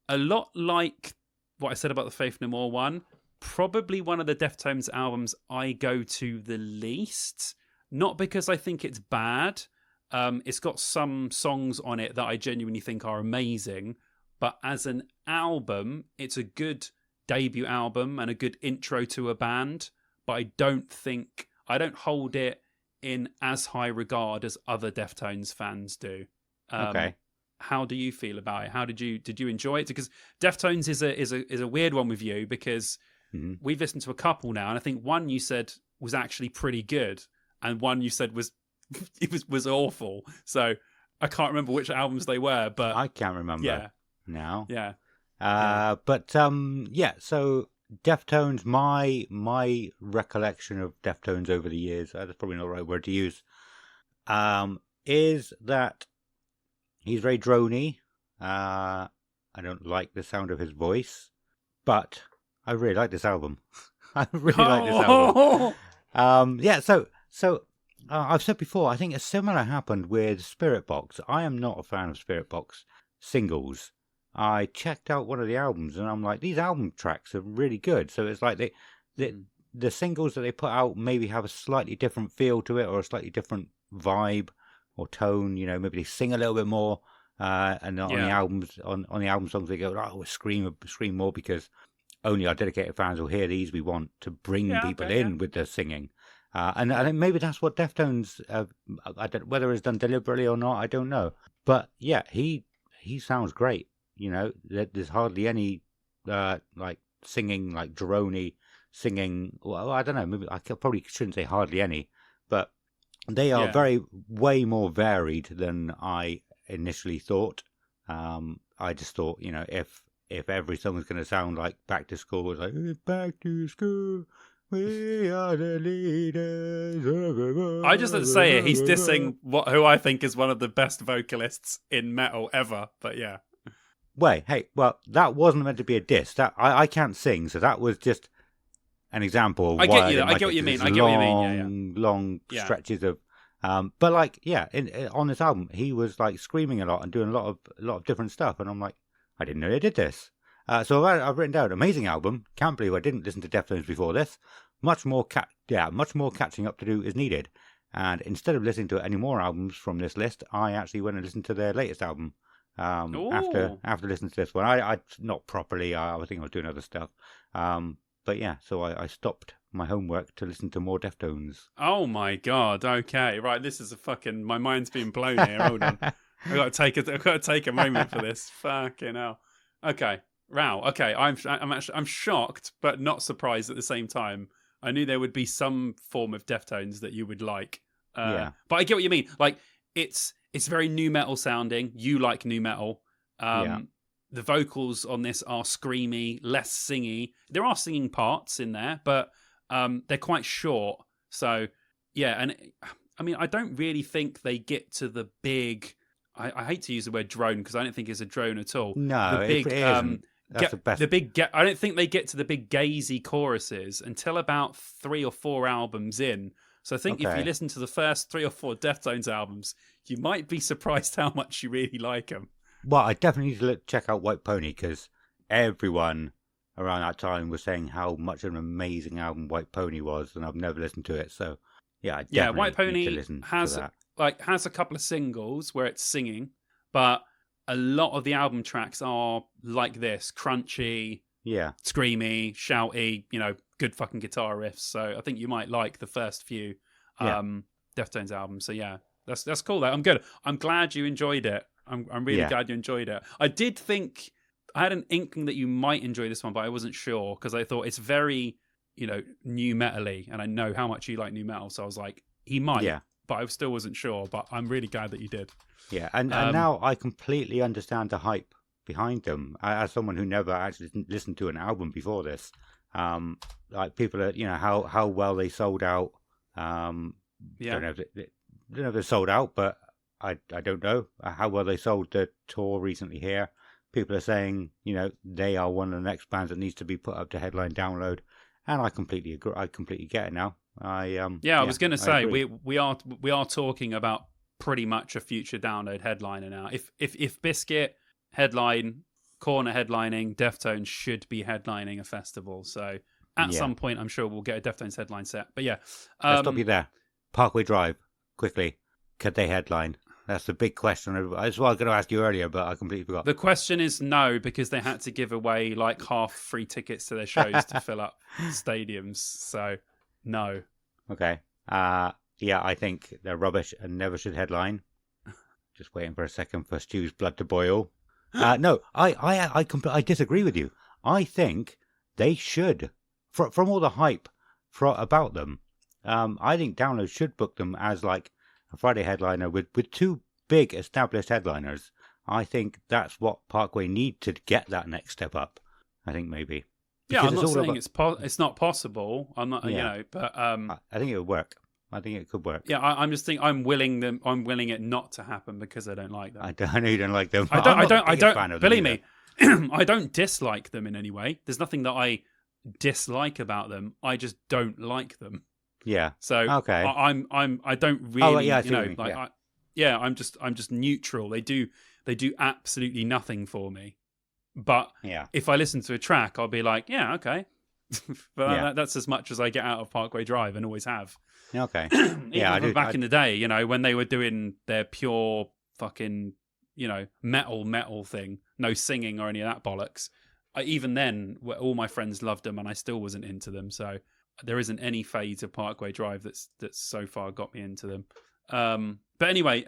A lot like what I said about the Faith No More one, probably one of the Deftones albums I go to the least. Not because I think it's bad. It's got some songs on it that I genuinely think are amazing. But as an album, it's a good debut album and a good intro to a band. But I don't hold it in as high regard as other Deftones fans do. Okay. How do you feel about it? How did you enjoy it? Because Deftones is a weird one with you because we've listened to a couple now, and I think one you said was actually pretty good, and one you said was awful. So I can't remember which albums they were, but I can't remember now. Yeah. So Deftones, my recollection of Deftones over the years, that's probably not the right word to use, is that he's very drony. I don't like the sound of his voice, but I really like this album. I really like this album. So I've said before, I think a similar happened with Spirit Box. I am not a fan of Spirit Box singles. I checked out one of the albums and I'm like, these album tracks are really good. So it's like the singles that they put out maybe have a slightly different feel to it or a slightly different vibe or tone. Maybe they sing a little bit more. And on the albums, on the album songs, they go, "Oh, scream more," because only our dedicated fans will hear these. We want to bring people in with the singing. And I think maybe that's what Deftones. I don't, whether it's done deliberately or not, I don't know. But yeah, he sounds great. You know, there's hardly any like singing, like droney singing. Well, I don't know. Maybe probably shouldn't say hardly any, but they are way more varied than I initially thought. I just thought, you know, if every song is going to sound like Back to School, it's like Back to School, we are the leaders. I just have to say it. He's dissing who I think is one of the best vocalists in metal ever. But yeah. Wait, hey, well, that wasn't meant to be a diss. That I can't sing, so that was just an example of I why get you. I get what you mean. I get what you mean. Yeah, long stretches of. But like, yeah, on this album, he was like screaming a lot and doing a lot of different stuff, and I'm like, I didn't know they did this. So I've written down amazing album. Can't believe I didn't listen to Deftones before this. Much more catching up to do is needed. And instead of listening to any more albums from this list, I actually went and listened to their latest album. After listening to this one, I not properly. I think I was doing other stuff. But yeah, so I stopped my homework to listen to more Deftones. Oh my god! Okay, right. This is my mind's being blown here. Hold on, I've got to take a moment for this. Fucking hell. Okay, wow. Okay, I'm shocked, but not surprised at the same time. I knew there would be some form of Deftones that you would like. But I get what you mean. Like it's very nu metal sounding. You like nu metal. The vocals on this are screamy, less singy. There are singing parts in there, but they're quite short. So yeah, and I mean, I don't really think they get to the big. I hate to use the word drone because I don't think it's a drone at all. No, the big, it isn't. That's the best. I don't think they get to the big gazy choruses until about 3 or 4 albums in. So I think if you listen to the first 3 or 4 Deftones albums, you might be surprised how much you really like them. Well, I definitely need to check out White Pony because everyone around that time was saying how much of an amazing album White Pony was, and I've never listened to it. So yeah, I definitely White Pony need to listen to that. has a couple of singles where it's singing, but a lot of the album tracks are like this, crunchy, screamy, shouty, you know, good fucking guitar riffs. So I think you might like the first few Deftones albums. So yeah, that's cool. I'm good. I'm glad you enjoyed it. I'm really glad you enjoyed it. I did think I had an inkling that you might enjoy this one, but I wasn't sure because I thought it's very, you know, nu metal-y, and I know how much you like nu metal, so I was like, he might, but I still wasn't sure. But I'm really glad that you did. Yeah, and now I completely understand the hype behind them. As someone who never actually listened to an album before this, like people are, you know, how well they sold out. Don't know if they sold out, but I don't know how well they sold the tour recently here. People are saying, you know, they are one of the next bands that needs to be put up to headline download, and I completely agree. I completely get it now. I was going to say we are talking about pretty much a future download headliner now. If Biscuit headline, Corner headlining, Deftones should be headlining a festival. So at some point, I'm sure we'll get a Deftones headline set. But yeah, I'll stop you there. Parkway Drive, quickly. Could they headline? That's the big question. That's what I was going to ask you earlier, but I completely forgot. The question is no, because they had to give away like half free tickets to their shows to fill up stadiums. So no. Okay. I think they're rubbish and never should headline. Just waiting for a second for Stu's blood to boil. No, I disagree with you. I think they should, from all the hype about them. I think Download should book them as like a Friday headliner with 2 big established headliners. I think that's what Parkway need to get that next step up. I think maybe. Yeah, I'm not saying it's not possible. I'm not, you know, but I think it would work. I think it could work. Yeah, I'm just thinking I'm willing it not to happen because I don't like them. I know you don't like them. I don't. Believe me, I don't dislike them in any way. There's nothing that I dislike about them. I just don't like them. Yeah. So okay. I don't really, I'm just neutral. They do absolutely nothing for me. But if I listen to a track, I'll be like, yeah, okay. But that's as much as I get out of Parkway Drive and always have. Okay. Back in the day, you know, when they were doing their pure fucking, you know, metal thing, no singing or any of that bollocks. Even then, all my friends loved them and I still wasn't into them. So there isn't any fades of Parkway Drive that's so far got me into them. But anyway,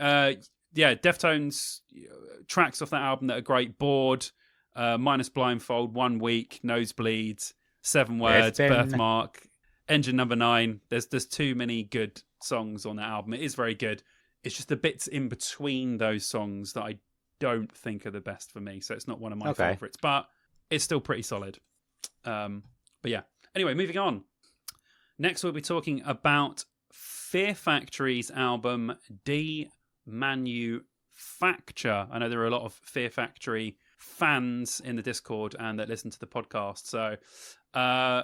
Deftones tracks off that album that are great. Bored, Minus Blindfold, 1 Week, Nosebleeds, 7 Words, Birthmark, Engine Number 9. There's too many good songs on that album. It is very good. It's just the bits in between those songs that I don't think are the best for me. So it's not one of my favourites, but it's still pretty solid. But yeah. Anyway, moving on. Next, we'll be talking about Fear Factory's album Demanufacture. I know there are a lot of Fear Factory fans in the Discord and that listen to the podcast. So, I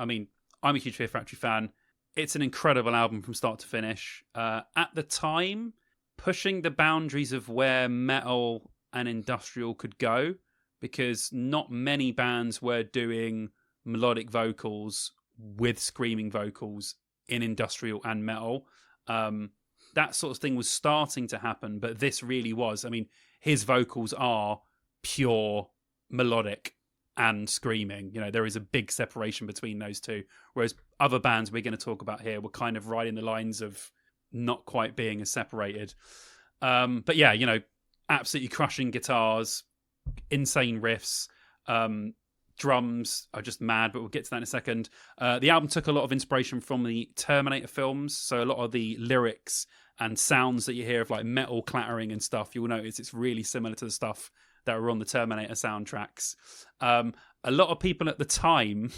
mean, I'm a huge Fear Factory fan. It's an incredible album from start to finish. At the time, pushing the boundaries of where metal and industrial could go, because not many bands were doing melodic vocals with screaming vocals in industrial and metal. That sort of thing was starting to happen, but this really was. I mean, his vocals are pure melodic and screaming. You know, there is a big separation between those two, whereas other bands we're going to talk about here were kind of riding the lines of not quite being as separated. But yeah, you know, absolutely crushing guitars, insane riffs, drums are just mad, but we'll get to that in a second. The album took a lot of inspiration from the Terminator films, so a lot of the lyrics and sounds that you hear of like metal clattering and stuff, you'll notice it's really similar to the stuff that were on the Terminator soundtracks. A lot of people at the time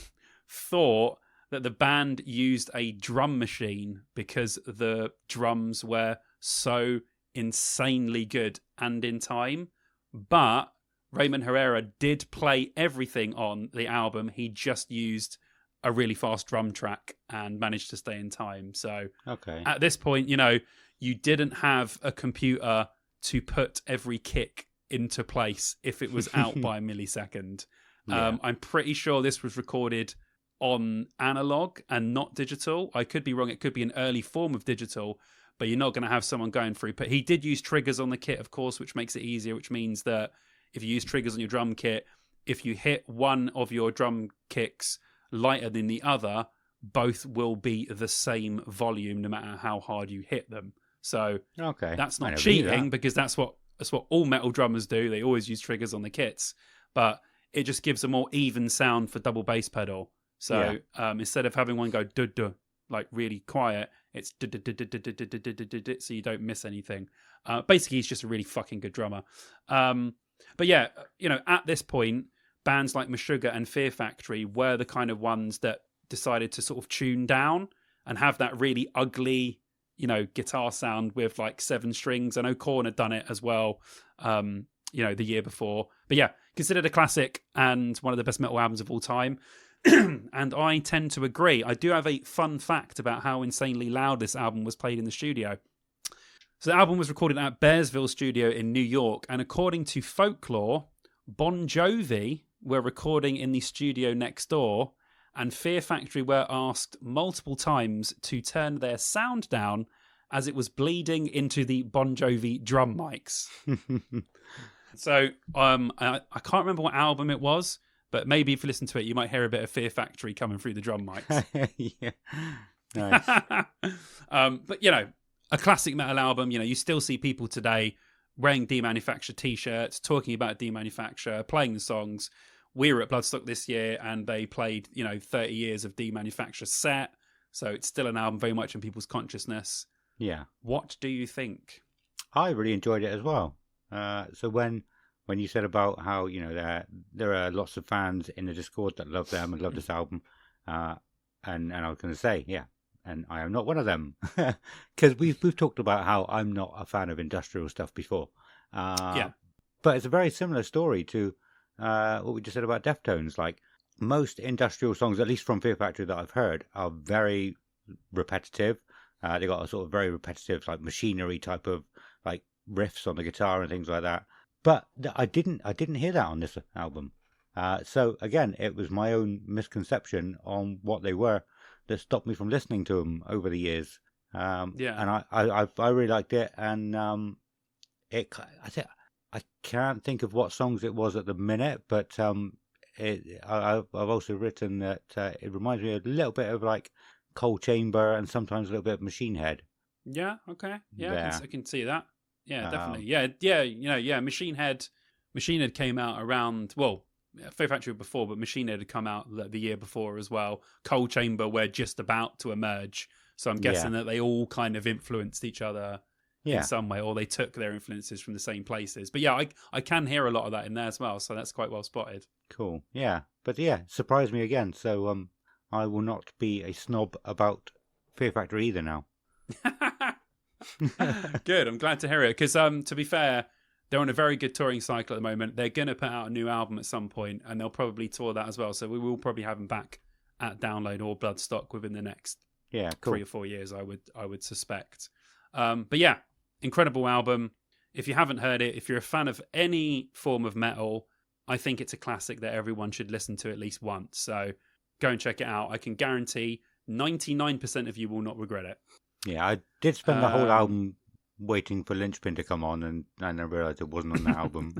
thought that the band used a drum machine because the drums were so insanely good and in time, but Raymond Herrera did play everything on the album. He just used a really fast drum track and managed to stay in time. So at this point, you know, you didn't have a computer to put every kick into place if it was out by a millisecond. I'm pretty sure this was recorded on analog and not digital. I could be wrong. It could be an early form of digital, but you're not going to have someone going through. But he did use triggers on the kit, of course, which makes it easier, which means that if you use triggers on your drum kit, if you hit one of your drum kicks lighter than the other, both will be the same volume no matter how hard you hit them. So that's not cheating, because that's what all metal drummers do. They always use triggers on the kits, but it just gives a more even sound for double bass pedal. So instead of having one go duh like really quiet, it's so you don't miss anything. Basically, he's just a really fucking good drummer. But yeah, you know, at this point, bands like Meshuggah and Fear Factory were the kind of ones that decided to sort of tune down and have that really ugly, you know, guitar sound with like 7 strings. I know Korn had done it as well, you know, the year before. But yeah, considered a classic and one of the best metal albums of all time. And I tend to agree. I do have a fun fact about how insanely loud this album was played in the studio. So the album was recorded at Bearsville Studio in New York, and according to folklore, Bon Jovi were recording in the studio next door, and Fear Factory were asked multiple times to turn their sound down as it was bleeding into the Bon Jovi drum mics. So I can't remember what album it was, but maybe if you listen to it, you might hear a bit of Fear Factory coming through the drum mics. Yeah, nice. But, you know, a classic metal album. You know, you still see people today wearing Demanufacture t-shirts, talking about Demanufacture, playing the songs. We were at Bloodstock this year, and they played, you know, 30 years of Demanufacture set. So it's still an album very much in people's consciousness. Yeah. What do you think? I really enjoyed it as well. So when you said about how, you know, there are lots of fans in the Discord that love them and love this album, and I was going to say, yeah, and I am not one of them, because we've talked about how I'm not a fan of industrial stuff before. But it's a very similar story to what we just said about Deftones. Like, most industrial songs, at least from Fear Factory that I've heard, are very repetitive. They got a sort of very repetitive, like, machinery type of like riffs on the guitar and things like that. But I didn't hear that on this album. So again, it was my own misconception on what they were that stopped me from listening to them over the years. And I really liked it. And I can't think of what songs it was at the minute, but I've also written that it reminds me a little bit of like Cold Chamber and sometimes a little bit of Machine Head. Yeah. Okay. Yeah, There. I can see that. Yeah, Um, definitely. Yeah. Machine Head came out around Fear Factory before, but Machine Head had come out the year before as well. Cold Chamber were just about to emerge, so I'm guessing that they all kind of influenced each other in some way, or they took their influences from the same places. But yeah, I can hear a lot of that in there as well, so that's quite well spotted. Cool. Yeah. But yeah, surprised me again. So I will not be a snob about Fear Factory either now. Good. I'm glad to hear it because to be fair, they're on a very good touring cycle at the moment. They're going to put out a new album at some point, and they'll probably tour that as well. So we will probably have them back at Download or Bloodstock within the next 3 or 4 years, I would suspect. But yeah, incredible album. If you haven't heard it, if you're a fan of any form of metal, I think it's a classic that everyone should listen to at least once. So go and check it out. I can guarantee 99% of you will not regret it. Yeah, I did spend the whole album waiting for Linchpin to come on, and I realised it wasn't on the album.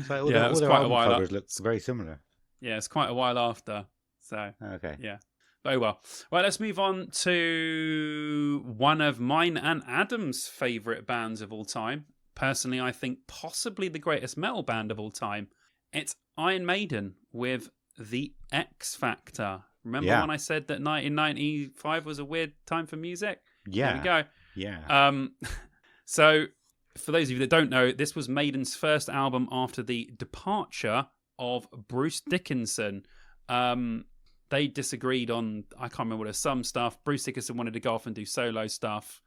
So all that was their quite a album while. covers look very similar. Yeah, it's quite a while after. So Okay. yeah, very well. Right, let's move on to one of mine and Adam's favourite bands of all time. Personally, I think possibly the greatest metal band of all time. It's Iron Maiden with The X Factor. Remember when I said that 1995 was a weird time for music? Yeah. There we go. Yeah. So, for those of you that don't know, this was Maiden's first album after the departure of Bruce Dickinson. They disagreed on, I can't remember what it was, some stuff. Bruce Dickinson wanted to go off and do solo stuff.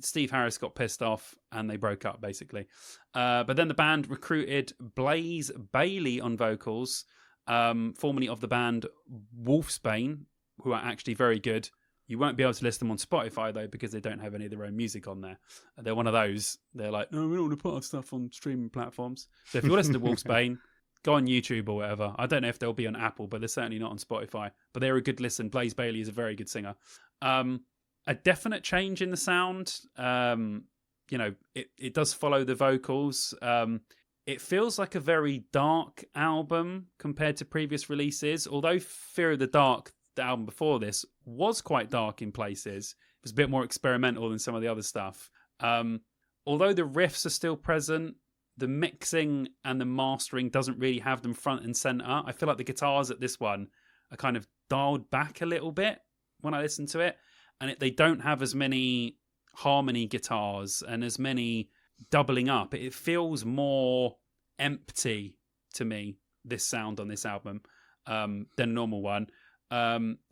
Steve Harris got pissed off and they broke up, basically. But then the band recruited Blaze Bayley on vocals, formerly of the band Wolfsbane, who are actually very good. You won't be able to list them on Spotify, though, because they don't have any of their own music on there. They're one of those. They're like, no, we don't want to put our stuff on streaming platforms. So if you listen to Wolfsbane, go on YouTube or whatever. I don't know if they'll be on Apple, but they're certainly not on Spotify. But they're a good listen. Blaze Bayley is a very good singer. A definite change in the sound. It does follow the vocals. It feels like a very dark album compared to previous releases. Although Fear of the Dark, the album before this, was quite dark in places. It was a bit more experimental than some of the other stuff. Although the riffs are still present, the mixing and the mastering doesn't really have them front and center. I feel like the guitars at this one are kind of dialed back a little bit when I listen to it. And they don't have as many harmony guitars and as many doubling up. It feels more empty to me, this sound on this album, than a normal one.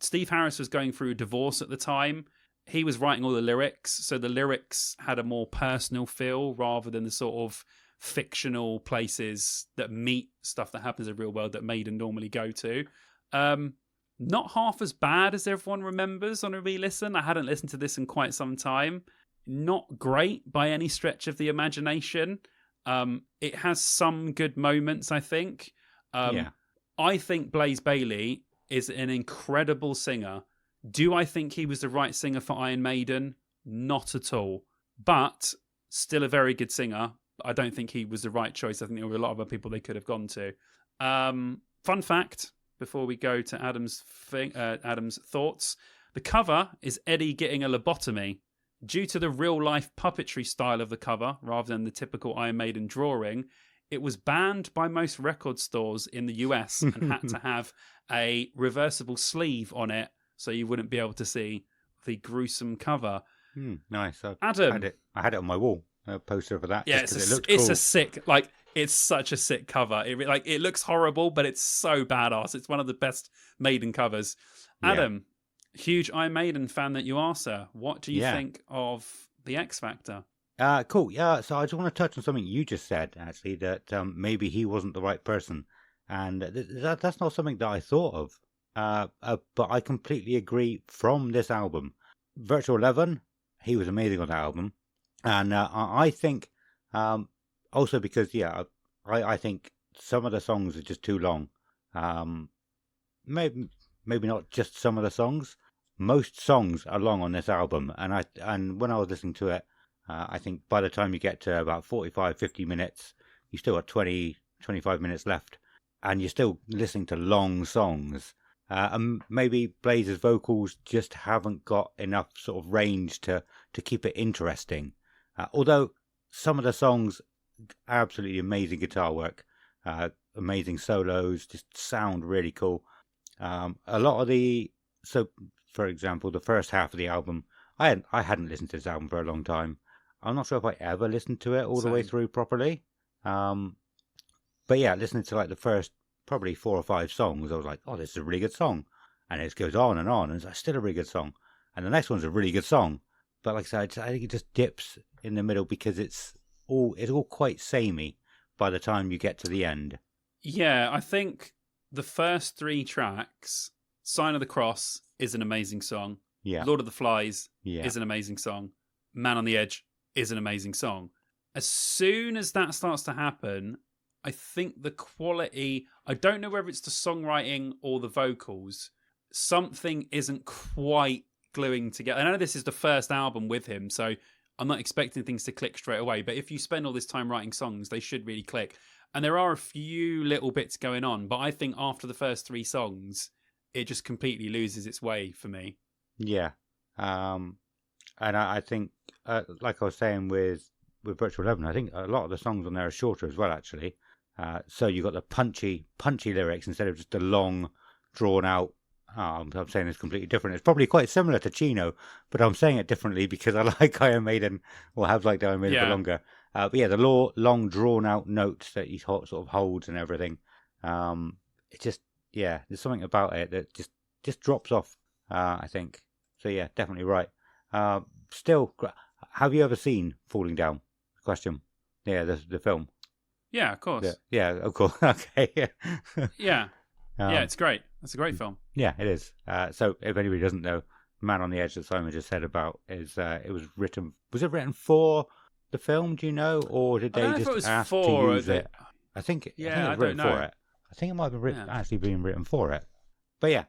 Steve Harris was going through a divorce at the time. He was writing all the lyrics, so the lyrics had a more personal feel rather than the sort of fictional places that meet stuff that happens in the real world that Maiden normally go to. Not half as bad as everyone remembers on a re-listen. I hadn't listened to this in quite some time. Not great by any stretch of the imagination. It has some good moments, I think. I think Blaze Bayley is an incredible singer. Do I think he was the right singer for Iron Maiden? Not at all. But still a very good singer. I don't think he was the right choice. I think there were a lot of other people they could have gone to. Fun fact, before we go to Adam's thoughts, the cover is Eddie getting a lobotomy. Due to the real-life puppetry style of the cover, rather than the typical Iron Maiden drawing, it was banned by most record stores in the US and had to have a reversible sleeve on it so you wouldn't be able to see the gruesome cover. Nice. Adam, I had it on my wall, a poster for that. Yeah, it looked it's cool. a sick, it's such a sick cover. It looks horrible, but it's so badass. It's one of the best Maiden covers. Adam, huge Iron Maiden fan that you are, sir. What do you think of the X Factor? Cool. Yeah. So I just want to touch on something you just said, actually, that maybe he wasn't the right person, and that's not something that I thought of. But I completely agree. From this album, Virtual 11, he was amazing on that album, and I think also because I think some of the songs are just too long. Maybe not just some of the songs. Most songs are long on this album, and when I was listening to it, I think by the time you get to about 45, 50 minutes, you still got 20 25 minutes left, and you're still listening to long songs. And maybe Blaze's vocals just haven't got enough sort of range to keep it interesting. Although some of the songs, absolutely amazing guitar work, amazing solos, just sound really cool. A lot of for example, the first half of the album, I hadn't listened to this album for a long time. I'm not sure if I ever listened to it all the way through properly. But yeah, listening to like the first probably 4 or 5 songs, I was like, oh, this is a really good song. And it goes on, and it's like, still a really good song. And the next one's a really good song. But like I said, I think it just dips in the middle because it's all quite samey by the time you get to the end. Yeah, I think the first 3 tracks, Sign of the Cross is an amazing song. Yeah. Lord of the Flies is an amazing song. Man on the Edge is an amazing song. As soon as that starts to happen, I think the quality, I don't know whether it's the songwriting or the vocals, something isn't quite gluing together. I know this is the first album with him, so I'm not expecting things to click straight away, but if you spend all this time writing songs, they should really click. And there are a few little bits going on, but I think after the first 3 songs, it just completely loses its way for me. Yeah. And I think, like I was saying with Virtual Eleven, I think a lot of the songs on there are shorter as well, actually. So you've got the punchy lyrics instead of just the long, drawn out. I'm saying it's completely different. It's probably quite similar to Chino, but I'm saying it differently because I like Iron Maiden, or have liked Iron Maiden for longer. But yeah, the long, drawn out notes that he sort of holds and everything. It just, there's something about it that just drops off, I think. So yeah, definitely right. Still, have you ever seen Falling Down? Question. Yeah, the film. Yeah, of course. Yeah, of course. Okay. Yeah. Yeah, it's great. It's a great film. Yeah, it is. So if anybody doesn't know, Man on the Edge that Simon just said about is it was it written for the film, do you know? Or did they just ask to use it? I think it was written for it. I think it might have been actually being written for it. But yeah.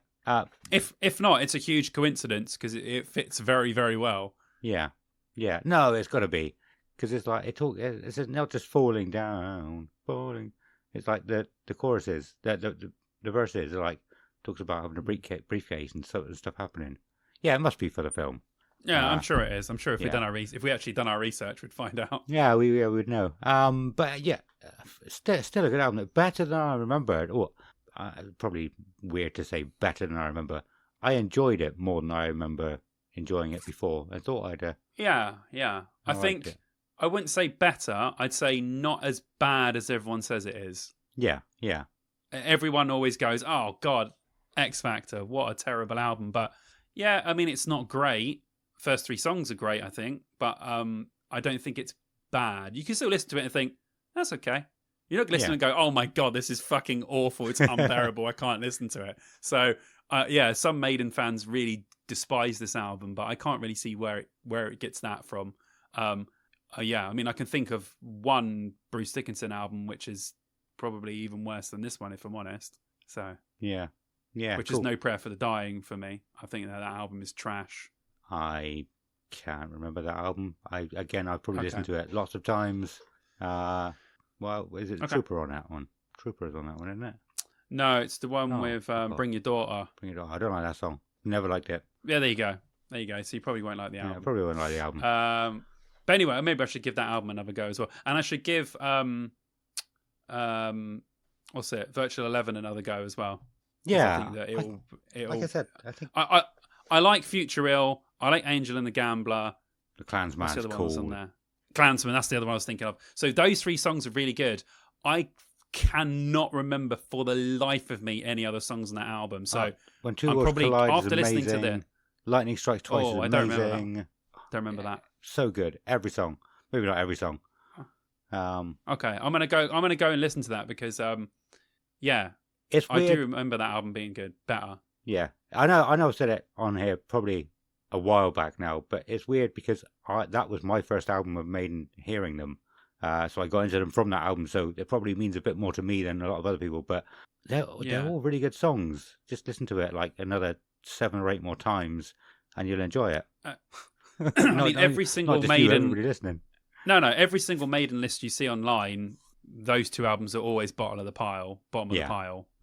If not, it's a huge coincidence because it fits very, very well. Yeah. Yeah. No, it's got to be. Because it's like, it's not just falling down, falling. It's like the choruses, the verses are like, talks about having a briefcase and stuff happening. Yeah, it must be for the film. Yeah, I'm sure it is. I'm sure if we actually done our research, we'd find out. Yeah, we would know. But yeah, still a good album. Better than I remembered. Or probably weird to say better than I remember. I enjoyed it more than I remember enjoying it before. I thought I'd. Yeah. I think I wouldn't say better. I'd say not as bad as everyone says it is. Yeah. Everyone always goes, "Oh God, X Factor, what a terrible album." But yeah, I mean, it's not great. First 3 songs are great, I think, but I don't think it's bad. You can still listen to it and think, that's okay. You're not listening and go, oh my God, this is fucking awful. It's unbearable. I can't listen to it. So, some Maiden fans really despise this album, but I can't really see where it gets that from. I mean, I can think of one Bruce Dickinson album, which is probably even worse than this one, if I'm honest. So, yeah, which is No Prayer for the Dying for me. I think that album is trash. I can't remember that album. I've probably listened to it lots of times. Is it Trooper on that one? Trooper is on that one, isn't it? No, it's the one with Bring Your Daughter. Bring Your Daughter. I don't like that song. Never liked it. Yeah, there you go. So you probably won't like the album. Yeah, I probably won't like the album. But anyway, maybe I should give that album another go as well. And I should give Virtual 11 another go as well. Yeah. I think that it'll like I said, I think I like Future Ill. I like Angel and the Gambler. The Klansman's cool. One on there? Klansman, that's the other one I was thinking of. So those 3 songs are really good. I cannot remember for the life of me any other songs on that album. So When Two Worlds Collide after is listening amazing. to the Lightning Strikes Twice is amazing. Don't remember that. So good. Every song. Maybe not every song. Okay, I'm gonna go and listen to that because it's weird. I do remember that album being good. Better. Yeah, I know. I've said it on here probably a while back now, but it's weird because that was my first album of Maiden hearing them. So I got into them from that album, so it probably means a bit more to me than a lot of other people. But they're all really good songs. Just listen to it like another 7 or 8 more times, and you'll enjoy it. I mean, every single Maiden. Everybody listening. No, every single Maiden list you see online those two albums are always bottom of the pile.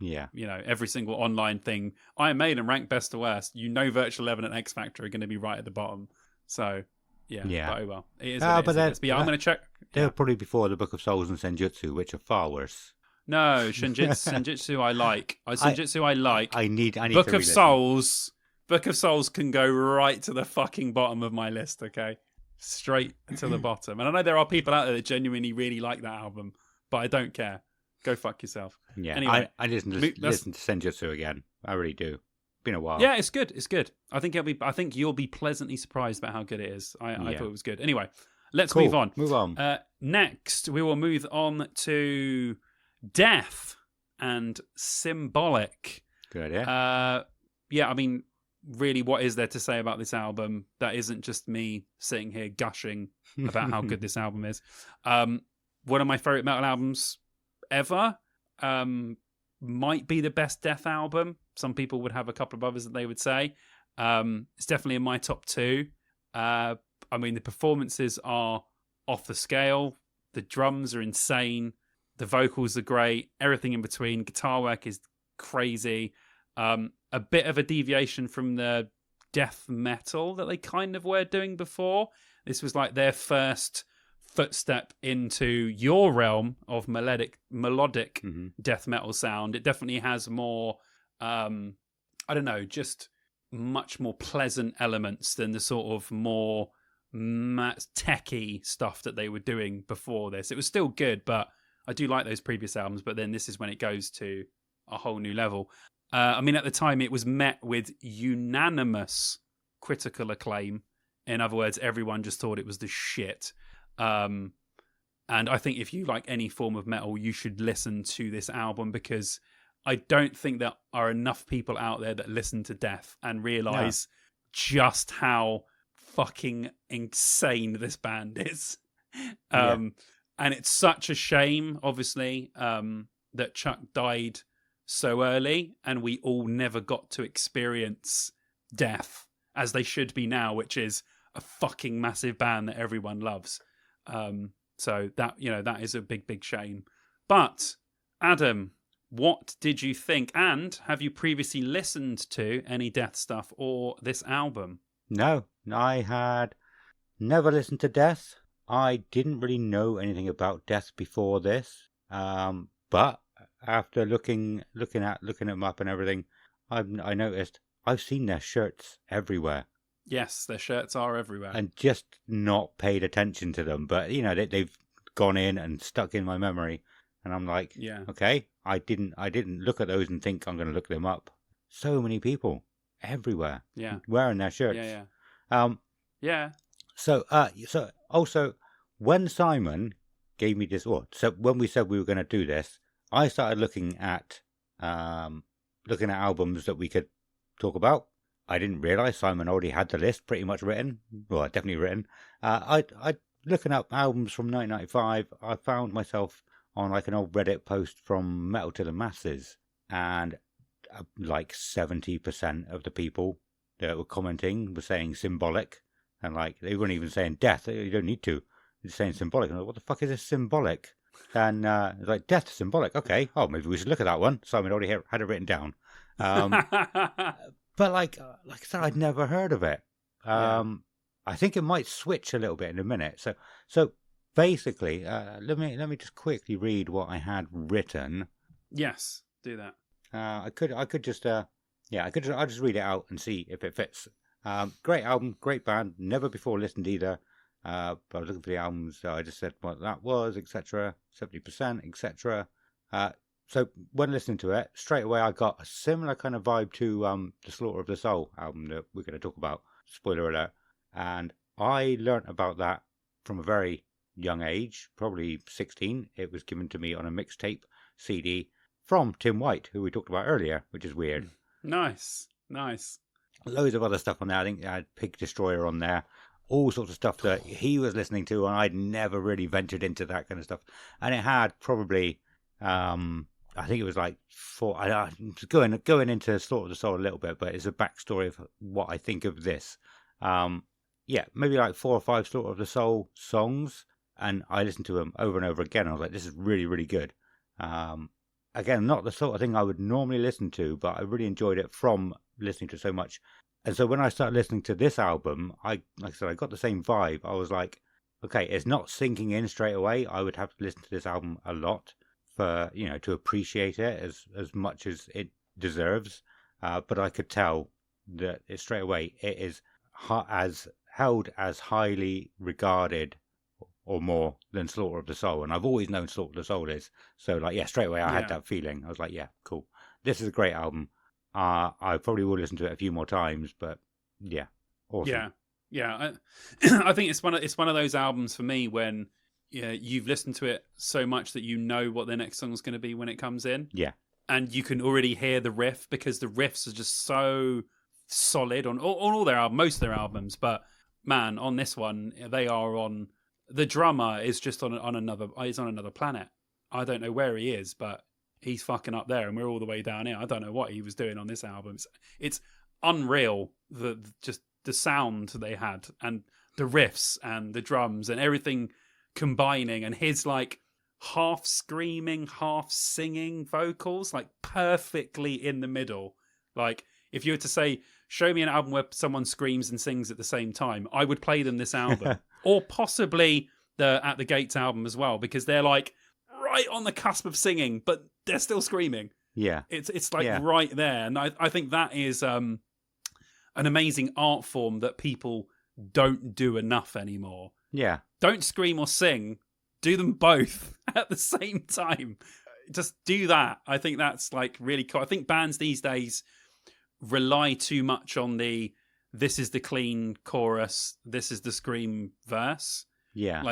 Yeah. You know, every single online thing, Iron Maiden ranked best to worst. You know, Virtual Eleven and X Factor are going to be right at the bottom. So, yeah. But oh well, it is. What it is. But yeah, I'm going to check. They're probably before the Book of Souls and Senjutsu, which are far worse. No, Senjutsu I like. Senjutsu I like. I need Book to of Souls. Book of Souls can go right to the fucking bottom of my list. Okay, straight to the bottom. And I know there are people out there that genuinely really like that album, but I don't care. Go fuck yourself. Yeah, anyway, I listen to Senjutsu again. I really do. Been a while. Yeah, it's good. It's good. I think you'll be pleasantly surprised about how good it is. I thought it was good. Anyway, let's move on. Move on. Next, we will move on to Death and Symbolic. Good idea. Yeah, I mean, really, what is there to say about this album that isn't just me sitting here gushing about how good this album is? One of my favorite metal albums ever. Might be the best Death album. Some people would have a couple of others that they would say. It's definitely in my top 2. I mean, the performances are off the scale. The drums are insane. The vocals are great. Everything in between. Guitar work is crazy. A bit of a deviation from the death metal that they kind of were doing before. This was like their first footstep into your realm of melodic death metal sound. It definitely has more, I don't know, just much more pleasant elements than the sort of more techie stuff that they were doing before this. It was still good, but I do like those previous albums, but then this is when it goes to a whole new level. I mean, at the time, it was met with unanimous critical acclaim. In other words, everyone just thought it was the shit. And I think if you like any form of metal, you should listen to this album, because I don't think there are enough people out there that listen to Death and realise just how fucking insane this band is. And it's such a shame, obviously, that Chuck died so early and we all never got to experience Death as they should be now, which is a fucking massive band that everyone loves. So that, that is a big shame. But Adam, what did you think? And have you previously listened to any Death stuff or this album? No, I had never listened to Death. I didn't really know anything about Death before this. But after looking them up and everything, I noticed I've seen their shirts everywhere. Yes, their shirts are everywhere. And just not paid attention to them. But, they've gone in and stuck in my memory. And I'm like, okay, I didn't look at those and think I'm going to look them up. So many people everywhere wearing their shirts. So also, when Simon gave me this, so when we said we were going to do this, I started looking at albums that we could talk about. I didn't realise Simon already had the list pretty much written. Well, definitely written. I looking up albums from 1995. I found myself on like an old Reddit post from Metal to the Masses, and like 70% of the people that were commenting were saying Symbolic, and like they weren't even saying Death. You don't need to. They're saying Symbolic. And I'm like, what the fuck is this Symbolic? And it's like Death, Symbolic. Okay, maybe we should look at that one. Simon already had it written down. But like I said, I'd never heard of it. I think it might switch a little bit in a minute. So basically, let me just quickly read what I had written. Yes, do that. I'll just read it out and see if it fits. Great album, great band. Never before listened either. But I was looking for the albums. So I just said what that was, etc. 70%, etc. So when listening to it, straight away I got a similar kind of vibe to the Slaughter of the Soul album that we're going to talk about. Spoiler alert. And I learnt about that from a very young age, probably 16. It was given to me on a mixtape CD from Tim White, who we talked about earlier, which is weird. Nice. Loads of other stuff on there. I think I had Pig Destroyer on there. All sorts of stuff that he was listening to, and I'd never really ventured into that kind of stuff. And it had probably... I think it was like going into Slaughter of the Soul a little bit, but it's a backstory of what I think of this. Maybe like 4 or 5 Slaughter of the Soul songs. and I listened to them over and over again. I was like, this is really, really good. Again, not the sort of thing I would normally listen to, but I really enjoyed it from listening to so much. And so when I started listening to this album, like I said, I got the same vibe. I was like, okay, it's not sinking in straight away. I would have to listen to this album a lot for, to appreciate it as much as it deserves. But I could tell that straight away it is held as highly regarded or more than Slaughter of the Soul. And I've always known Slaughter of the Soul is. So, straight away I had that feeling. I was like, yeah, cool. This is a great album. I probably will listen to it a few more times, but yeah, awesome. Yeah. I think it's one of those albums for me when you've listened to it so much that you know what the next song is going to be when it comes in. Yeah. And you can already hear the riff because the riffs are just so solid on all their albums, most of their albums. But man, on this one, they are on. The drummer is just on another planet. I don't know where he is, but he's fucking up there, and we're all the way down here. I don't know what he was doing on this album. It's unreal. Just the sound they had, and the riffs, and the drums, and everything combining, and his half screaming, half singing vocals, perfectly in the middle. If you were to say, show me an album where someone screams and sings at the same time, I would play them this album. Or possibly the At the Gates album as well, because they're right on the cusp of singing, but they're still screaming. Yeah. It's right there. And I think that is an amazing art form that people don't do enough anymore. Yeah. Don't scream or sing. Do them both at the same time. Just do that. I think that's really cool. I think bands these days rely too much on this is the clean chorus, this is the scream verse. Yeah.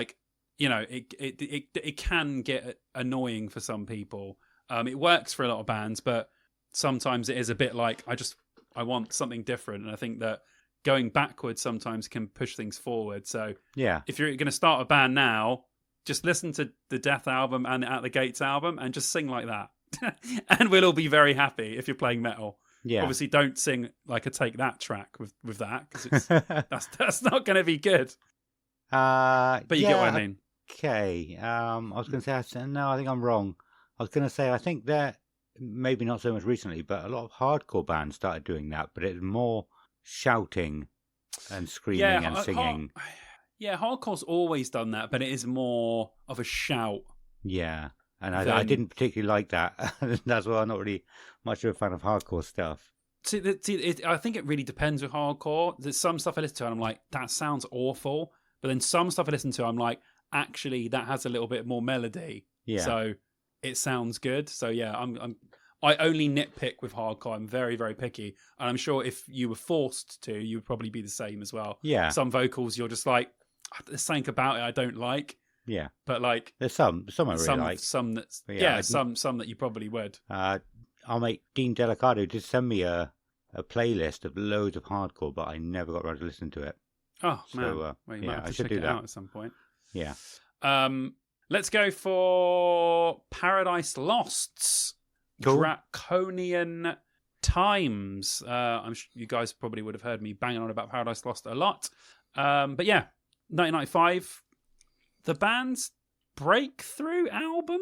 It can get annoying for some people. It works for a lot of bands, but sometimes it is a bit I want something different. And I think that going backwards sometimes can push things forward. So yeah, if you're going to start a band now, just listen to the Death album and the At the Gates album and just sing like that. And we'll all be very happy if you're playing metal. Yeah. Obviously, don't sing a Take That track with that, because that's not going to be good. But you get what I mean. Okay. I was going to say, no, I think I'm wrong. I was going to say, I think that maybe not so much recently, but a lot of hardcore bands started doing that, but it's more shouting and screaming and singing. Hardcore's always done that, but it is more of a shout. Yeah. And I didn't particularly like that. That's why I'm not really much of a fan of hardcore stuff. I think it really depends with hardcore. There's some stuff I listen to and I'm like, that sounds awful. But then some stuff I listen to, I'm like, actually, that has a little bit more melody. Yeah. So it sounds good. So yeah, I only nitpick with hardcore. I'm very, very picky. And I'm sure if you were forced to, you would probably be the same as well. Yeah. Some vocals, you're just like, there's something about it I don't like. Yeah, but there's some I really like. Some that's some that you probably would. Our mate Dean Delicado did send me a playlist of loads of hardcore, but I never got around to listen to it. Oh man, so, I should do that out at some point. Yeah. Let's go for Paradise Lost's cool. Draconian Times. I'm sure you guys probably would have heard me banging on about Paradise Lost a lot. But yeah, 1995. The band's breakthrough album, ?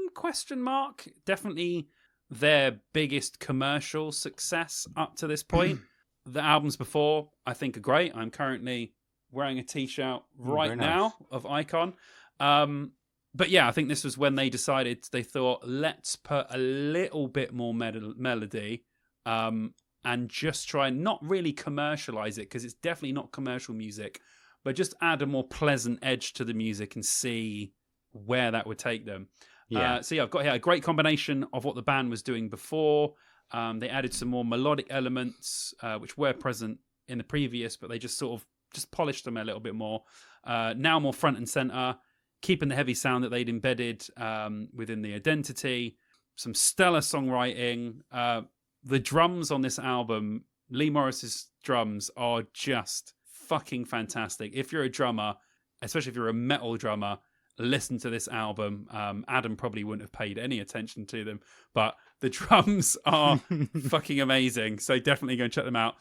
Definitely their biggest commercial success up to this point. The albums before, I think, are great. I'm currently wearing a t-shirt right now of Icon. But yeah, I think this was when they thought, let's put a little bit more melody and just try and not really commercialize it, because it's definitely not commercial music, but just add a more pleasant edge to the music and see where that would take them. Yeah. So I've got here a great combination of what the band was doing before. They added some more melodic elements, which were present in the previous, but they just sort of just polished them a little bit more. Now more front and center, keeping the heavy sound that they'd embedded within the identity. Some stellar songwriting. The drums on this album, Lee Morris's drums, are just fucking fantastic. If you're a drummer, especially if you're a metal drummer, listen to this album. Adam probably wouldn't have paid any attention to them, but the drums are fucking amazing. So definitely go and check them out.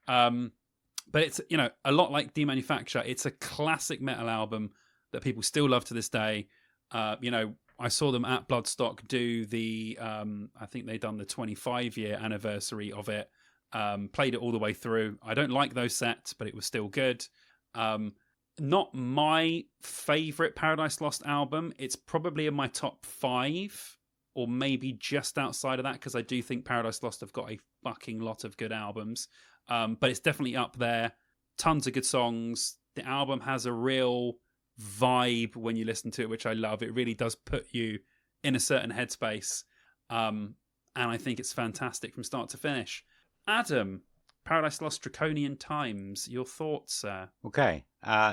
But it's, a lot like Demanufacture. It's a classic metal album that people still love to this day. I saw them at Bloodstock do the, I think they done the 25-year anniversary of it. Played it all the way through. I don't like those sets, but it was still good. Not my favourite Paradise Lost album. It's probably in my top 5, or maybe just outside of that, because I do think Paradise Lost have got a fucking lot of good albums. But it's definitely up there. Tons of good songs. The album has a real vibe when you listen to it, which I love. It really does put you in a certain headspace. And I think it's fantastic from start to finish. Adam, Paradise Lost Draconian Times, your thoughts, sir? Okay,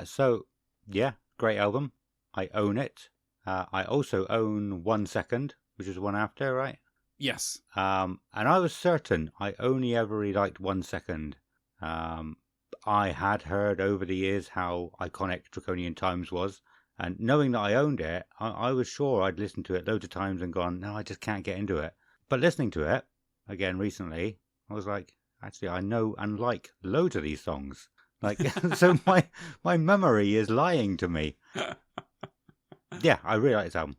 so, yeah, great album. I own it. I also own 1 Second, which is one after, right? Yes. And I was certain I only ever really liked 1 Second. I had heard over the years how iconic Draconian Times was, and knowing that I owned it, I was sure I'd listened to it loads of times and gone, no, I just can't get into it. But listening to it, again recently, I was like, actually, I know and like loads of these songs. Like, so my memory is lying to me. Yeah, I really like this album.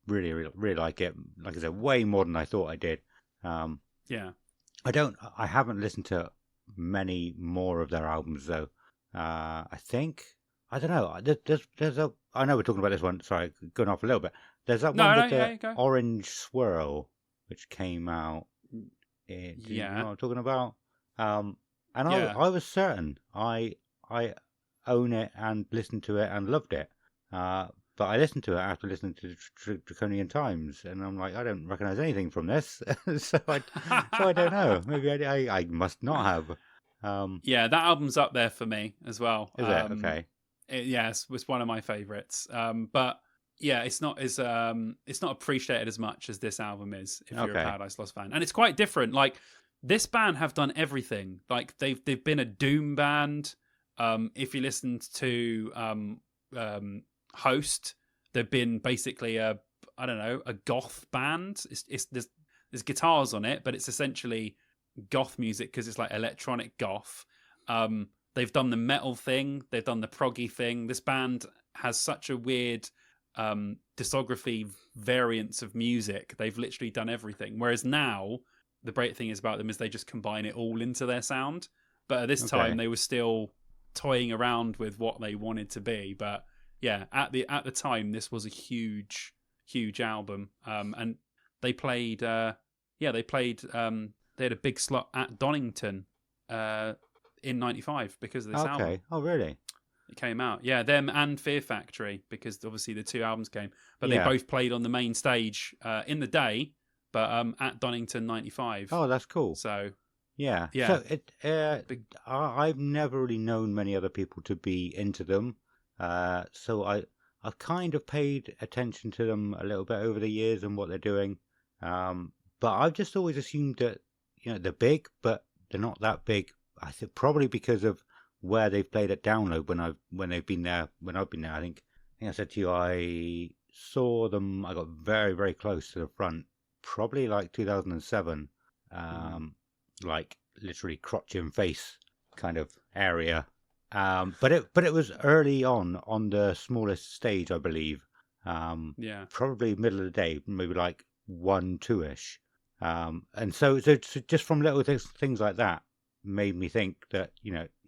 Really, really, really like it. Like I said, way more than I thought I did. Yeah. I haven't listened to many more of their albums though. I think, I don't know. There's a. I know we're talking about this one. Sorry, going off a little bit. There's that one with the orange swirl, which came out. Do you know what I'm talking about? And I was certain I own it and listened to it and loved it. But I listened to it after listening to Draconian Times, and I'm like, I don't recognise anything from this, so I don't know. Maybe I must not have. Yeah, that album's up there for me as well. Is it? Okay. Yes, it was one of my favourites. But yeah, it's not appreciated as much as this album is if you're a Paradise Lost fan, and it's quite different. Like, this band have done everything. Like, they've been a doom band. If you listened to Host, they've been basically a goth band. There's guitars on it, but it's essentially goth music because it's like electronic goth. They've done the metal thing, they've done the proggy thing. This band has such a weird discography variants of music. They've literally done everything. Whereas now, the great thing is about them is they just combine it all into their sound. But at this time, they were still toying around with what they wanted to be. But yeah, at the time, this was a huge album. And they played, they had a big slot at Donington in '95 because of this album. Okay. Oh, really? It came out. Yeah, them and Fear Factory, because obviously the two albums came. But they both played on the main stage in the day, but at Donington '95. Oh, that's cool. So yeah. So I've never really known many other people to be into them. So I've kind of paid attention to them a little bit over the years and what they're doing. But I've just always assumed that, they're big, but they're not that big. I think probably because of where they've played at Download when they've been there. When I've been there, I think I said to you, I saw them. I got very, very close to the front, probably like 2007, like literally crotch in face kind of area. But it was early on the smallest stage, I believe. Probably middle of the day, maybe like 1-2ish. And so just from little things like that made me think that,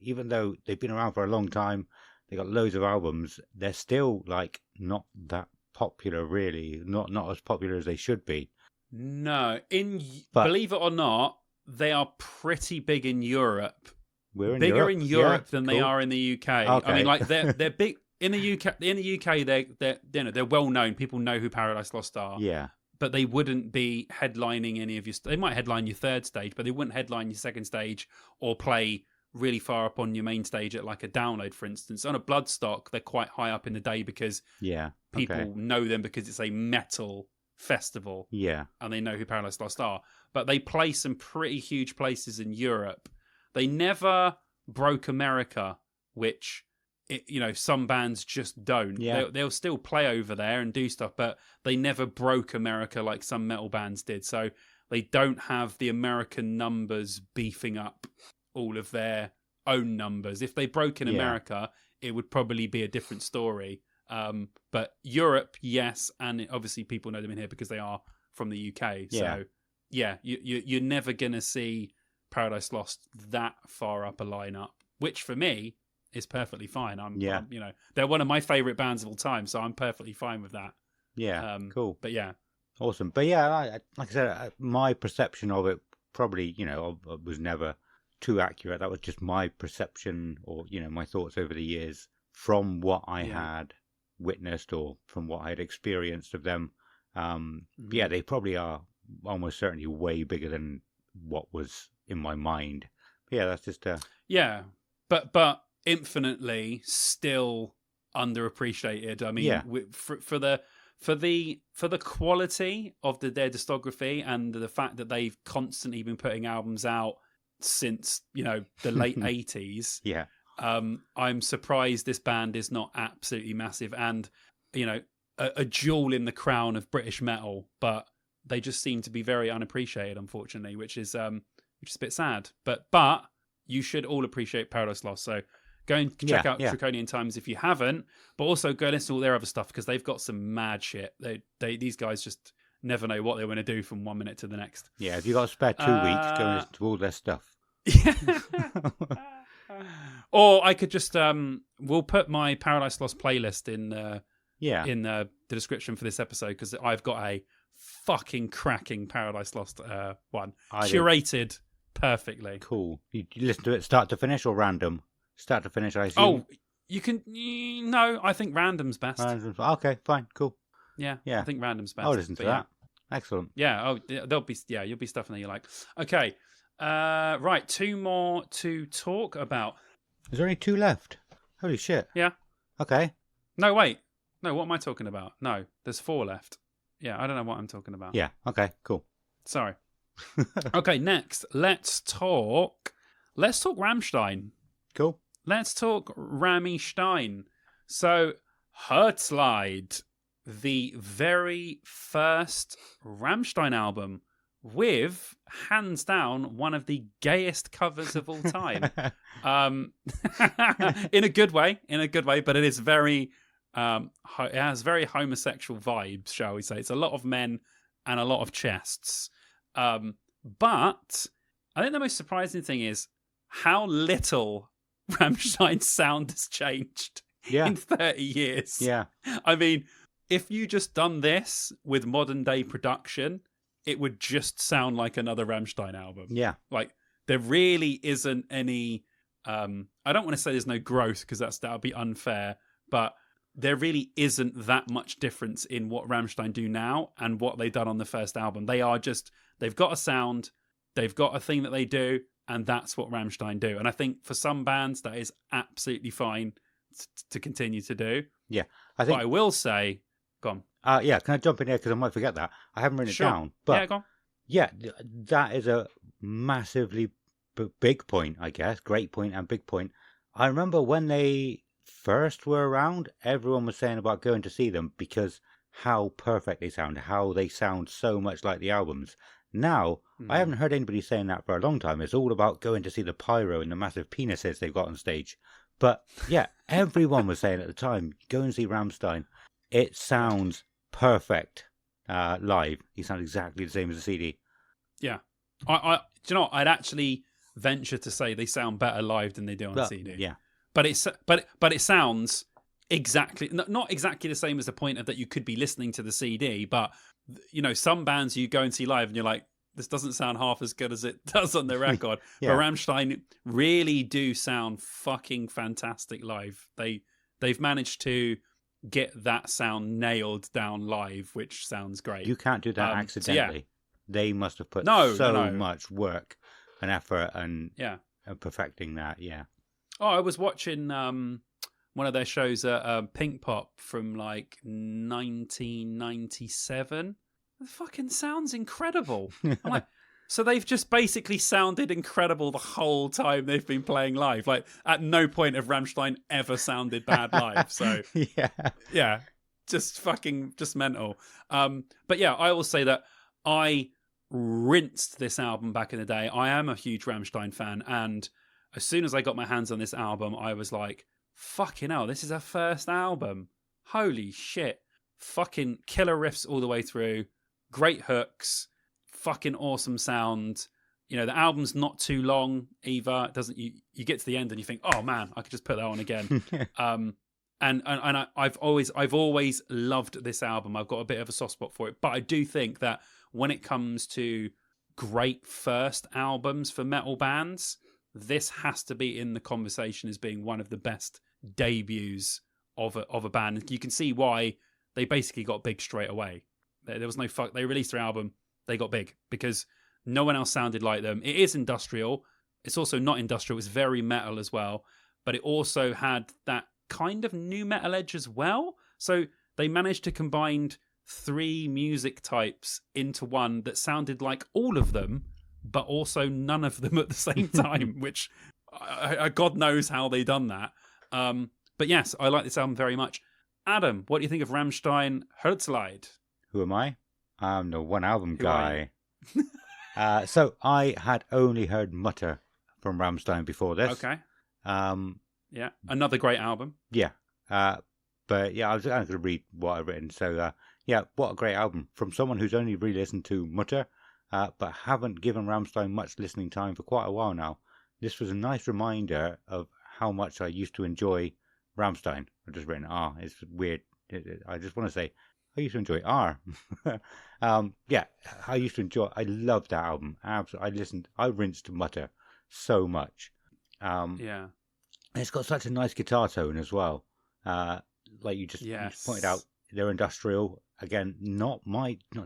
even though they've been around for a long time, they got loads of albums, they're still like not that popular, really, not as popular as they should be. No, believe it or not, they are pretty big in Europe. We're in bigger Europe? in Europe than cool. they are in the UK. Okay. I mean, like they're big in the UK. In the UK, they're well known. People know who Paradise Lost are. Yeah. But they wouldn't be headlining any of your. They might headline your third stage, but they wouldn't headline your second stage or play really far up on your main stage at like a Download, for instance. On a Bloodstock, they're quite high up in the day because people know them because it's a metal festival. Yeah, and they know who Paradise Lost are. But they play some pretty huge places in Europe. They never broke America, which some bands just don't. Yeah. They'll still play over there and do stuff, but they never broke America like some metal bands did. So they don't have the American numbers beefing up all of their own numbers. If they broke in America, it would probably be a different story. But Europe, yes, and obviously people know them in here because they are from the UK. Yeah. So yeah, you're never gonna see Paradise Lost that far up a lineup, which for me is perfectly fine. I'm they're one of my favorite bands of all time, so I'm perfectly fine with that. Yeah, cool. But yeah, awesome. But yeah, like I said, my perception of it probably, was never too accurate. That was just my perception, or my thoughts over the years from what I had witnessed or from what I had experienced of them. Yeah, they probably are almost certainly way bigger than what was in my mind. But yeah, that's just but infinitely still underappreciated. I mean, for the quality of their discography and the fact that they've constantly been putting albums out since the late 80s. Yeah. I'm surprised this band is not absolutely massive and a jewel in the crown of British metal, but they just seem to be very unappreciated, unfortunately, which is a bit sad. But you should all appreciate Paradise Lost. So go and check out Draconian Times if you haven't, but also go listen to all their other stuff because they've got some mad shit. These guys just never know what they want to do from 1 minute to the next. Yeah, if you've got a spare 2 weeks, go and listen to all their stuff. Or I could just we'll put my Paradise Lost playlist in the description for this episode because I've got a fucking cracking Paradise Lost one curated perfectly. Cool. You listen to it start to finish or random? Start to finish, I assume. Oh, you can. No, I think random's best. Okay, fine, cool. Yeah. I think random's best. I'll listen to that. Excellent. Yeah. You'll be stuff in there you like. Okay. Right. 2 more to talk about. Is there only 2 left? Holy shit. Yeah. Okay. No, wait. No, what am I talking about? No, there's 4 left. Yeah, I don't know what I'm talking about. Yeah. Okay. Cool. Sorry. Okay. Next, let's talk Rammstein. Cool. Let's talk Rammstein. So, Herzslied, the very first Rammstein album with, hands down, one of the gayest covers of all time. In a good way, but it is very, it has very homosexual vibes, shall we say. It's a lot of men and a lot of chests. But I think the most surprising thing is how little Rammstein's sound has changed in 30 years. Yeah. I mean, if you just done this with modern day production, it would just sound like another Rammstein album. Yeah. Like, there really isn't any, I don't want to say there's no growth because that would be unfair, but there really isn't that much difference in what Rammstein do now and what they've done on the first album. They've got a sound, they've got a thing that they do, and that's what Rammstein do. And I think for some bands, that is absolutely fine to continue to do. Yeah. But I will say, go on. Yeah, can I jump in here because I might forget that. I haven't written it down. But yeah, go on. Yeah, that is a massively big point, I guess. Great point and big point. I remember when they first were around, everyone was saying about going to see them because how perfect they sound, how they sound so much like the albums. Now, I haven't heard anybody saying that for a long time. It's all about going to see the pyro and the massive penises they've got on stage. But yeah, everyone was saying at the time, go and see Rammstein. It sounds perfect live. He sounds exactly the same as the CD. Yeah. Do you know what? I'd actually venture to say they sound better live than they do on CD. Yeah. But it sounds exactly, not exactly the same as the point of that you could be listening to the CD, but some bands you go and see live and you're like, this doesn't sound half as good as it does on the record. Yeah. But Rammstein really do sound fucking fantastic live. They've managed to get that sound nailed down live, which sounds great. You can't do that accidentally. So they must have put so much work and effort and perfecting that. Yeah. Oh, I was watching one of their shows at Pink Pop from like 1997. It fucking sounds incredible. I'm like, so they've just basically sounded incredible the whole time they've been playing live. Like, at no point have Rammstein ever sounded bad live. So yeah, just mental. But yeah, I will say that I rinsed this album back in the day. I am a huge Rammstein fan, and as soon as I got my hands on this album, I was like, fucking hell, this is her first album. holy shit. Fucking killer riffs all the way through. Great hooks. Fucking awesome sound. You know, the album's not too long either. It doesn't you get to the end and you think, oh man, I could just put that on again. And I've always loved this album. I've got a bit of a soft spot for it. But I do think that when it comes to great first albums for metal bands, this has to be in the conversation as being one of the best debuts of a band. You can see why they basically got big straight away. There was no fuck. They released their album, they got big because no one else sounded like them. It is industrial. It's also not industrial. It's very metal as well. But it also had that kind of new metal edge as well. So they managed to combine 3 music types into one that sounded like all of them, but also none of them at the same time, which God knows how they done that. But yes, I like this album very much. Adam, what do you think of Rammstein Herzslied? Who am I? I'm the one album guy. So I had only heard Mutter from Rammstein before this. Okay. Yeah, another great album. Yeah. But yeah, I was going to read what I've written. So yeah, what a great album from someone who's only really listened to Mutter, but haven't given Rammstein much listening time for quite a while now. This was a nice reminder of how much I used to enjoy Rammstein. I've just written R. It's weird. I just want to say I used to enjoy R. Yeah, I loved that album. Absolutely. I rinsed Mutter so much. Yeah. And it's got such a nice guitar tone as well. Like you just pointed out, they're industrial. Again, not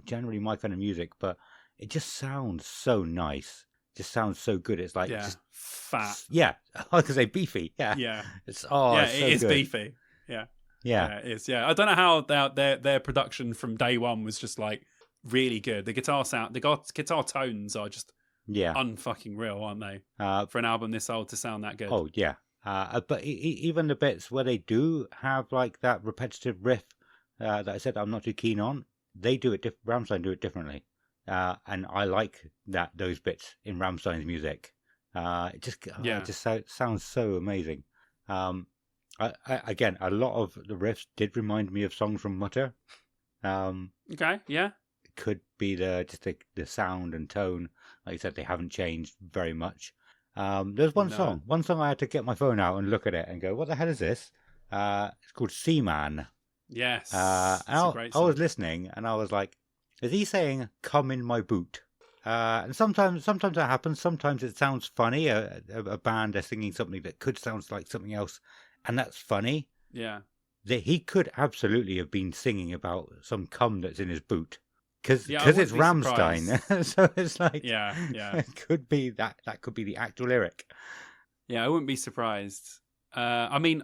generally my kind of music, but it just sounds so nice. It just sounds so good. It's like just fat. Yeah, I could say beefy. Yeah, yeah. It's it is good. beefy. Yeah, it is. Yeah, I don't know how their production from day one was just like really good. The guitar sound, the guitar tones are just unfucking real, aren't they? For an album this old to sound that good. Oh yeah. But even the bits where they do have like that repetitive riff that I said I'm not too keen on, they do it. Rammstein do it differently, and I like those bits in Rammstein's music. It just sounds so amazing. Again, a lot of the riffs did remind me of songs from Mutter. Okay, yeah. It could be the sound and tone. Like you said, they haven't changed very much. There's one song I had to get my phone out and look at it and go, what the hell is this? It's called Seaman. Yes. I was listening and I was like, is he saying come in my boot? And sometimes that happens. Sometimes it sounds funny. A band are singing something that could sound like something else, and that's funny. Yeah. He could absolutely have been singing about some cum that's in his boot. Because it's Rammstein, so it's like it could be that could be the actual lyric. Yeah, I wouldn't be surprised. I mean,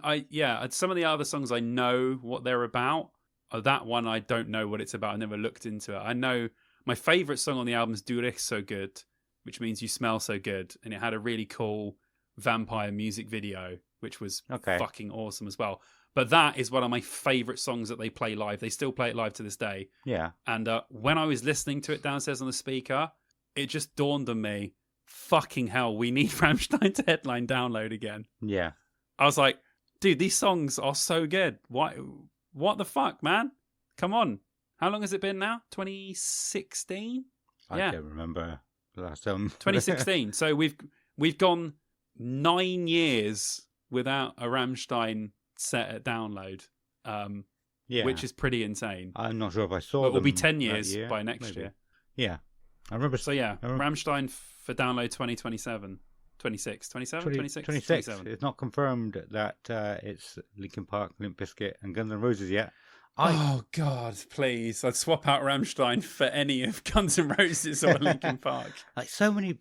some of the other songs I know what they're about. That one I don't know what it's about. I never looked into it. I know my favorite song on the album is "Du riechst so good," which means you smell so good, and it had a really cool vampire music video, which was fucking awesome as well. But that is one of my favourite songs that they play live. They still play it live to this day. Yeah. And when I was listening to it downstairs on the speaker, it just dawned on me, fucking hell, we need Rammstein to headline Download again. Yeah. I was like, dude, these songs are so good. What the fuck, man? Come on. How long has it been now? 2016? I don't remember the last time. 2016. So we've gone 9 years without a Rammstein set at Download, which is pretty insane. I'm not sure if I saw them. It will be 10 years by next year. Yeah. I remember. So Rammstein for Download 2027. 26. 27? 26? 27. It's not confirmed that it's Linkin Park, Limp Bizkit and Guns N' Roses yet. Oh, God, please. I'd swap out Rammstein for any of Guns N' Roses or Linkin Park. Like sorry,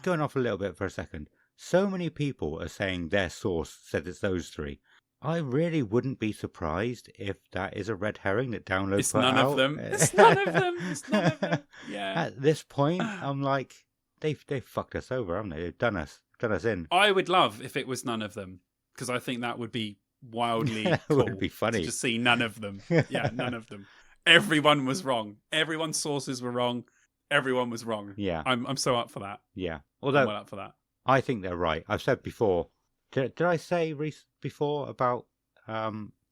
going off a little bit for a second. So many people are saying their source said it's those three. I really wouldn't be surprised if that is a red herring that Download It's put none out. of them. It's none of them. It's none of them. Yeah. At this point, I'm like, they've fucked us over, haven't they? They've done us in. I would love if it was none of them, because I think that would be wildly cool. It would be funny. To just see none of them. Yeah, none of them. Everyone was wrong. Everyone's sources were wrong. Everyone was wrong. Yeah. I'm so up for that. Yeah. Although I'm well up for that. I think they're right. I've said before. Did I say before about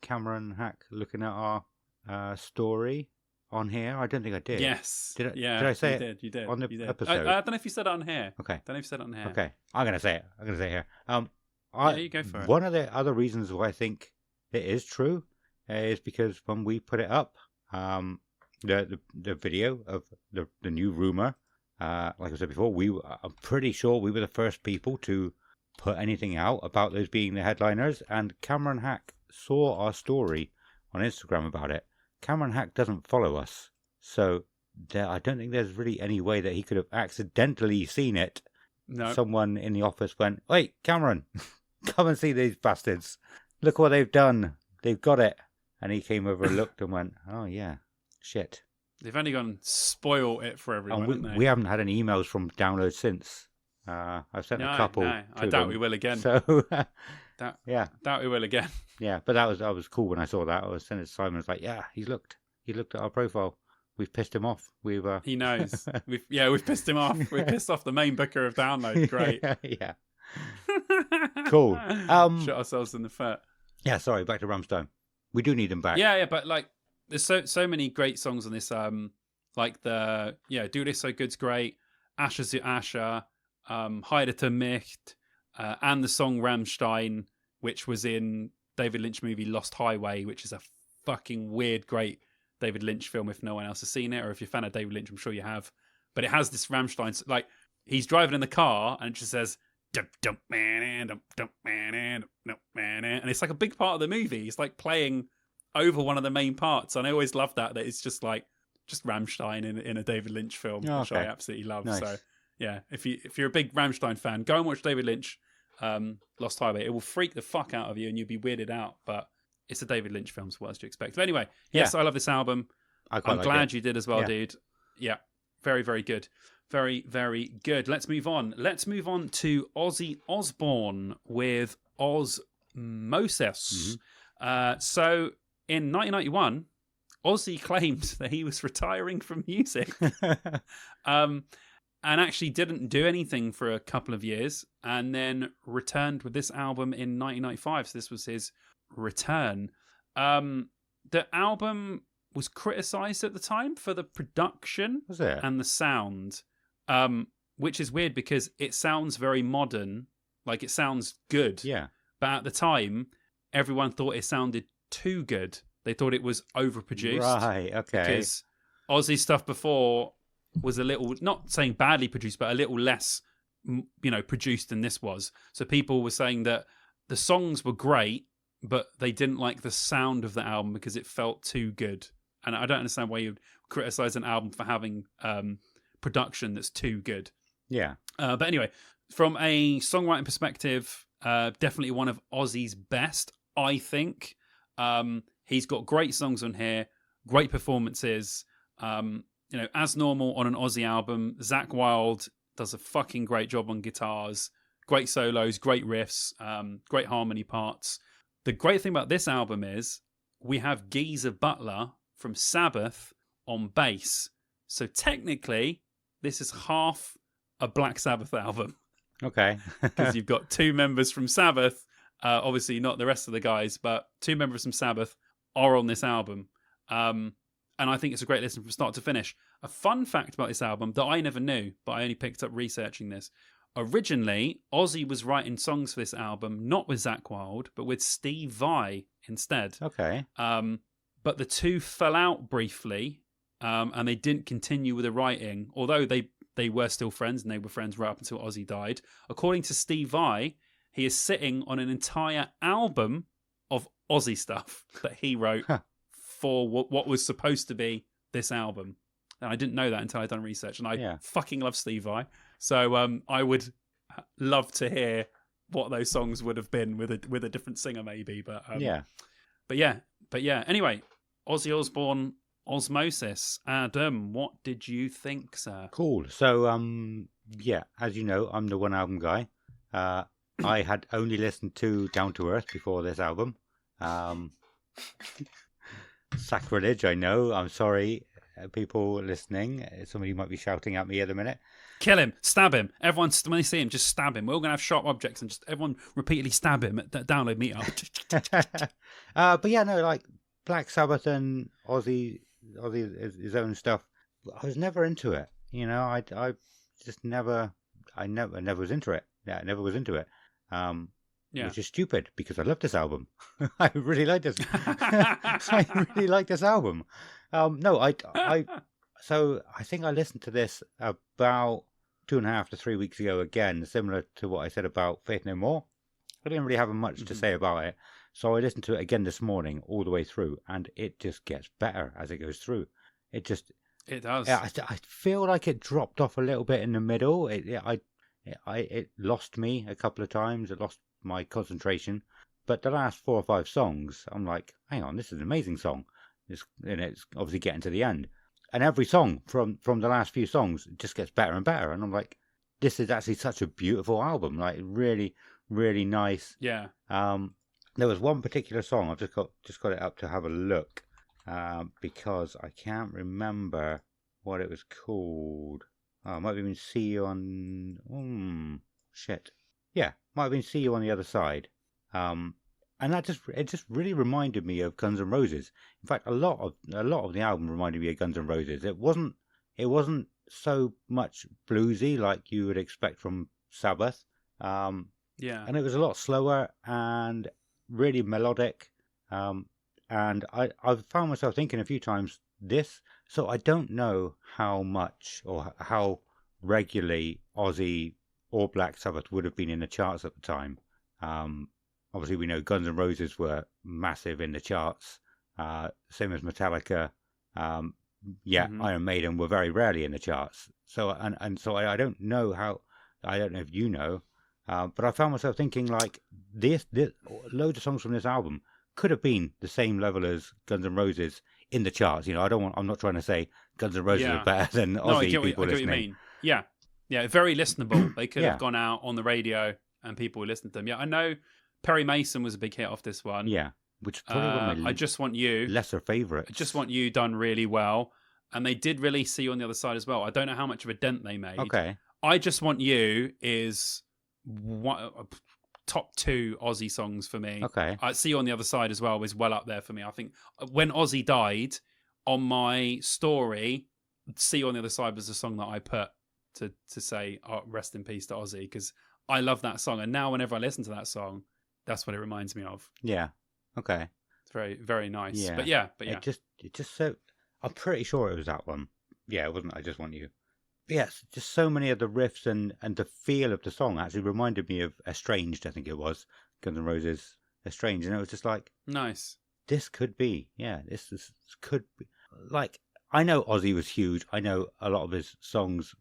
Cameron Hack looking at our story on here? I don't think I did. Yes. Did I, yeah, did I say you it did. You did. on the you did. episode? I don't know if you said it on here. Okay. Don't know if you said it on here. Okay. I'm going to say it. Here. Yeah, you go for it. One of the other reasons why I think it is true is because when we put it up, the video of the new rumor, like I said before, I'm pretty sure we were the first people to put anything out about those being the headliners, and Cameron Hack saw our story on Instagram about it. Cameron Hack doesn't follow us, so I don't think there's really any way that he could have accidentally seen it. No. Someone in the office went, "Wait, Cameron, come and see these bastards. Look what they've done. They've got it." And he came over and looked and went, "Oh, yeah, shit." They've only gone and spoiled it for everyone, haven't they? We haven't had any emails from Download since. I've sent a couple. No, I to doubt them. we will again. So, yeah, doubt we will again. Yeah, but that was cool when I saw that. I was sending it to Simon. I was like, "Yeah, he's looked. He looked at our profile. We've pissed him off. He knows. We've pissed him off. We've pissed off the main booker of Download. Great. Yeah. Cool. Shot ourselves in the foot. Yeah. Sorry. Back to Rammstein. We do need them back. Yeah. But like, there's so many great songs on this. Like Do This So Good's great. Asher zu Asher. Heidete Micht. And the song Rammstein, which was in David Lynch movie Lost Highway, which is a fucking weird, great David Lynch film if no one else has seen it, or if you're a fan of David Lynch, I'm sure you have. But it has this Rammstein, like, he's driving in the car and it just says, dump, dump, man, dump, dump, man, dump, man. And it's like a big part of the movie. It's like playing over one of the main parts. And I always love that it's just Rammstein in a David Lynch film, which I absolutely love. Nice. So, yeah, if you're a big Rammstein fan, go and watch David Lynch, Lost Highway. It will freak the fuck out of you and you'll be weirded out, but it's a David Lynch film, so what else do you expect? But anyway, yes, I love this album. I'm glad you did as well, dude. Yeah, very, very good. Very, very good. Let's move on. Let's move on to Ozzy Osbourne with Osmosis. Mm-hmm. So in 1991, Ozzy claimed that he was retiring from music. And actually didn't do anything for a couple of years and then returned with this album in 1995. So this was his return. The album was criticized at the time for the production and the sound, which is weird because it sounds very modern, like it sounds good. Yeah. But at the time, everyone thought it sounded too good. They thought it was overproduced. Right, okay. Because Ozzy's stuff before was a little, not saying badly produced, but a little less, produced than this was. So people were saying that the songs were great, but they didn't like the sound of the album because it felt too good. And I don't understand why you'd criticize an album for having production that's too good. Yeah. But anyway, from a songwriting perspective, definitely one of Ozzy's best, I think. He's got great songs on here, great performances. As normal on an Ozzy album, Zakk Wylde does a fucking great job on guitars, great solos, great riffs, great harmony parts. The great thing about this album is we have Geezer Butler from Sabbath on bass. So technically, this is half a Black Sabbath album. Okay. Because you've got two members from Sabbath, obviously not the rest of the guys, but two members from Sabbath are on this album. And I think it's a great listen from start to finish. A fun fact about this album that I never knew, but I only picked up researching this. Originally, Ozzy was writing songs for this album, not with Zakk Wylde, but with Steve Vai instead. Okay. But the two fell out briefly, and they didn't continue with the writing, although they were still friends, and they were friends right up until Ozzy died. According to Steve Vai, he is sitting on an entire album of Ozzy stuff that he wrote for what was supposed to be this album. And I didn't know that until I'd done research, and I fucking love Steve Vai. So I would love to hear what those songs would have been with a different singer, maybe. But yeah. Anyway, Ozzy Osbourne, Osmosis. Adam, what did you think, sir? Cool. So as you know, I'm the one album guy. I had only listened to Down to Earth before this album. Sacrilege, I know. I'm sorry, people listening. Somebody might be shouting at me at the minute. Kill him, stab him. Everyone, when they see him, just stab him. We're all going to have sharp objects and just everyone repeatedly stab him at that download meetup. But yeah, no, like Black Sabbath and Ozzy his own stuff. I was never into it. I just never was into it. Yeah, I never was into it. Which is stupid because I love this album. I really like this. I really like this album. So I think I listened to this about 2.5 to 3 weeks ago again, similar to what I said about Faith No More. I didn't really have much to say about it. So I listened to it again this morning all the way through, and it just gets better as it goes through. It does. I feel like it dropped off a little bit in the middle. It lost me a couple of times. It lost my concentration. But the last 4 or 5 songs, I'm like, hang on, this is an amazing song. And it's obviously getting to the end. And every song from the last few songs just gets better and better. And I'm like, this is actually such a beautiful album. Like, really, really nice. Yeah. There was one particular song, I've just got it up to have a look, because I can't remember what it was called. Oh, it might have been See You on... Yeah, might have been See You on the Other Side. And it just really reminded me of Guns N' Roses. In fact, a lot of the album reminded me of Guns N' Roses. It wasn't so much bluesy like you would expect from Sabbath. And it was a lot slower and really melodic. And I've found myself thinking a few times this. So I don't know how much or how regularly Ozzy or Black Sabbath would have been in the charts at the time. Obviously, we know Guns N' Roses were massive in the charts, same as Metallica. Iron Maiden were very rarely in the charts. So so I don't know how. I don't know if you know, but I found myself thinking like this loads of songs from this album could have been the same level as Guns N' Roses in the charts. I'm not trying to say Guns N' Roses are better than Ozzy. I get what you mean. Yeah, very listenable. They could have gone out on the radio and people would listen to them. Yeah, I know. Perry Mason was a big hit off this one. Yeah, which is probably one of my I Just Want You. Lesser favourites. I Just Want You done really well. And they did release See You on the Other Side as well. I don't know how much of a dent they made. Okay. I Just Want You is top 2 Ozzy songs for me. Okay. See You on the Other Side as well was well up there for me. I think when Ozzy died, on my story, See You on the Other Side was the song that I put to say rest in peace to Ozzy, because I love that song. And now whenever I listen to that song, that's what it reminds me of. Yeah. Okay. It's very, very nice. Yeah. But yeah. It just so... I'm pretty sure it was that one. Yeah, it wasn't I Just Want You. But yes, just so many of the riffs and the feel of the song actually reminded me of Estranged, I think it was. Guns N' Roses, Estranged. And it was just like... Nice. This could be. Yeah, this could be. Like, I know Ozzy was huge. I know a lot of his songs,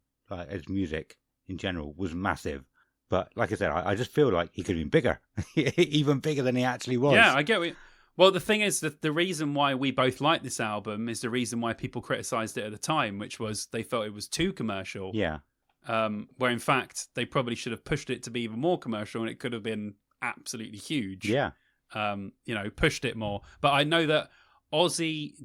his music in general, was massive. But like I said, I just feel like he could have been bigger, even bigger than he actually was. Yeah, I get it. Well, the thing is that the reason why we both like this album is the reason why people criticised it at the time, which was they felt it was too commercial. Yeah. Where in fact, they probably should have pushed it to be even more commercial and it could have been absolutely huge. Yeah. Pushed it more. But I know that Ozzy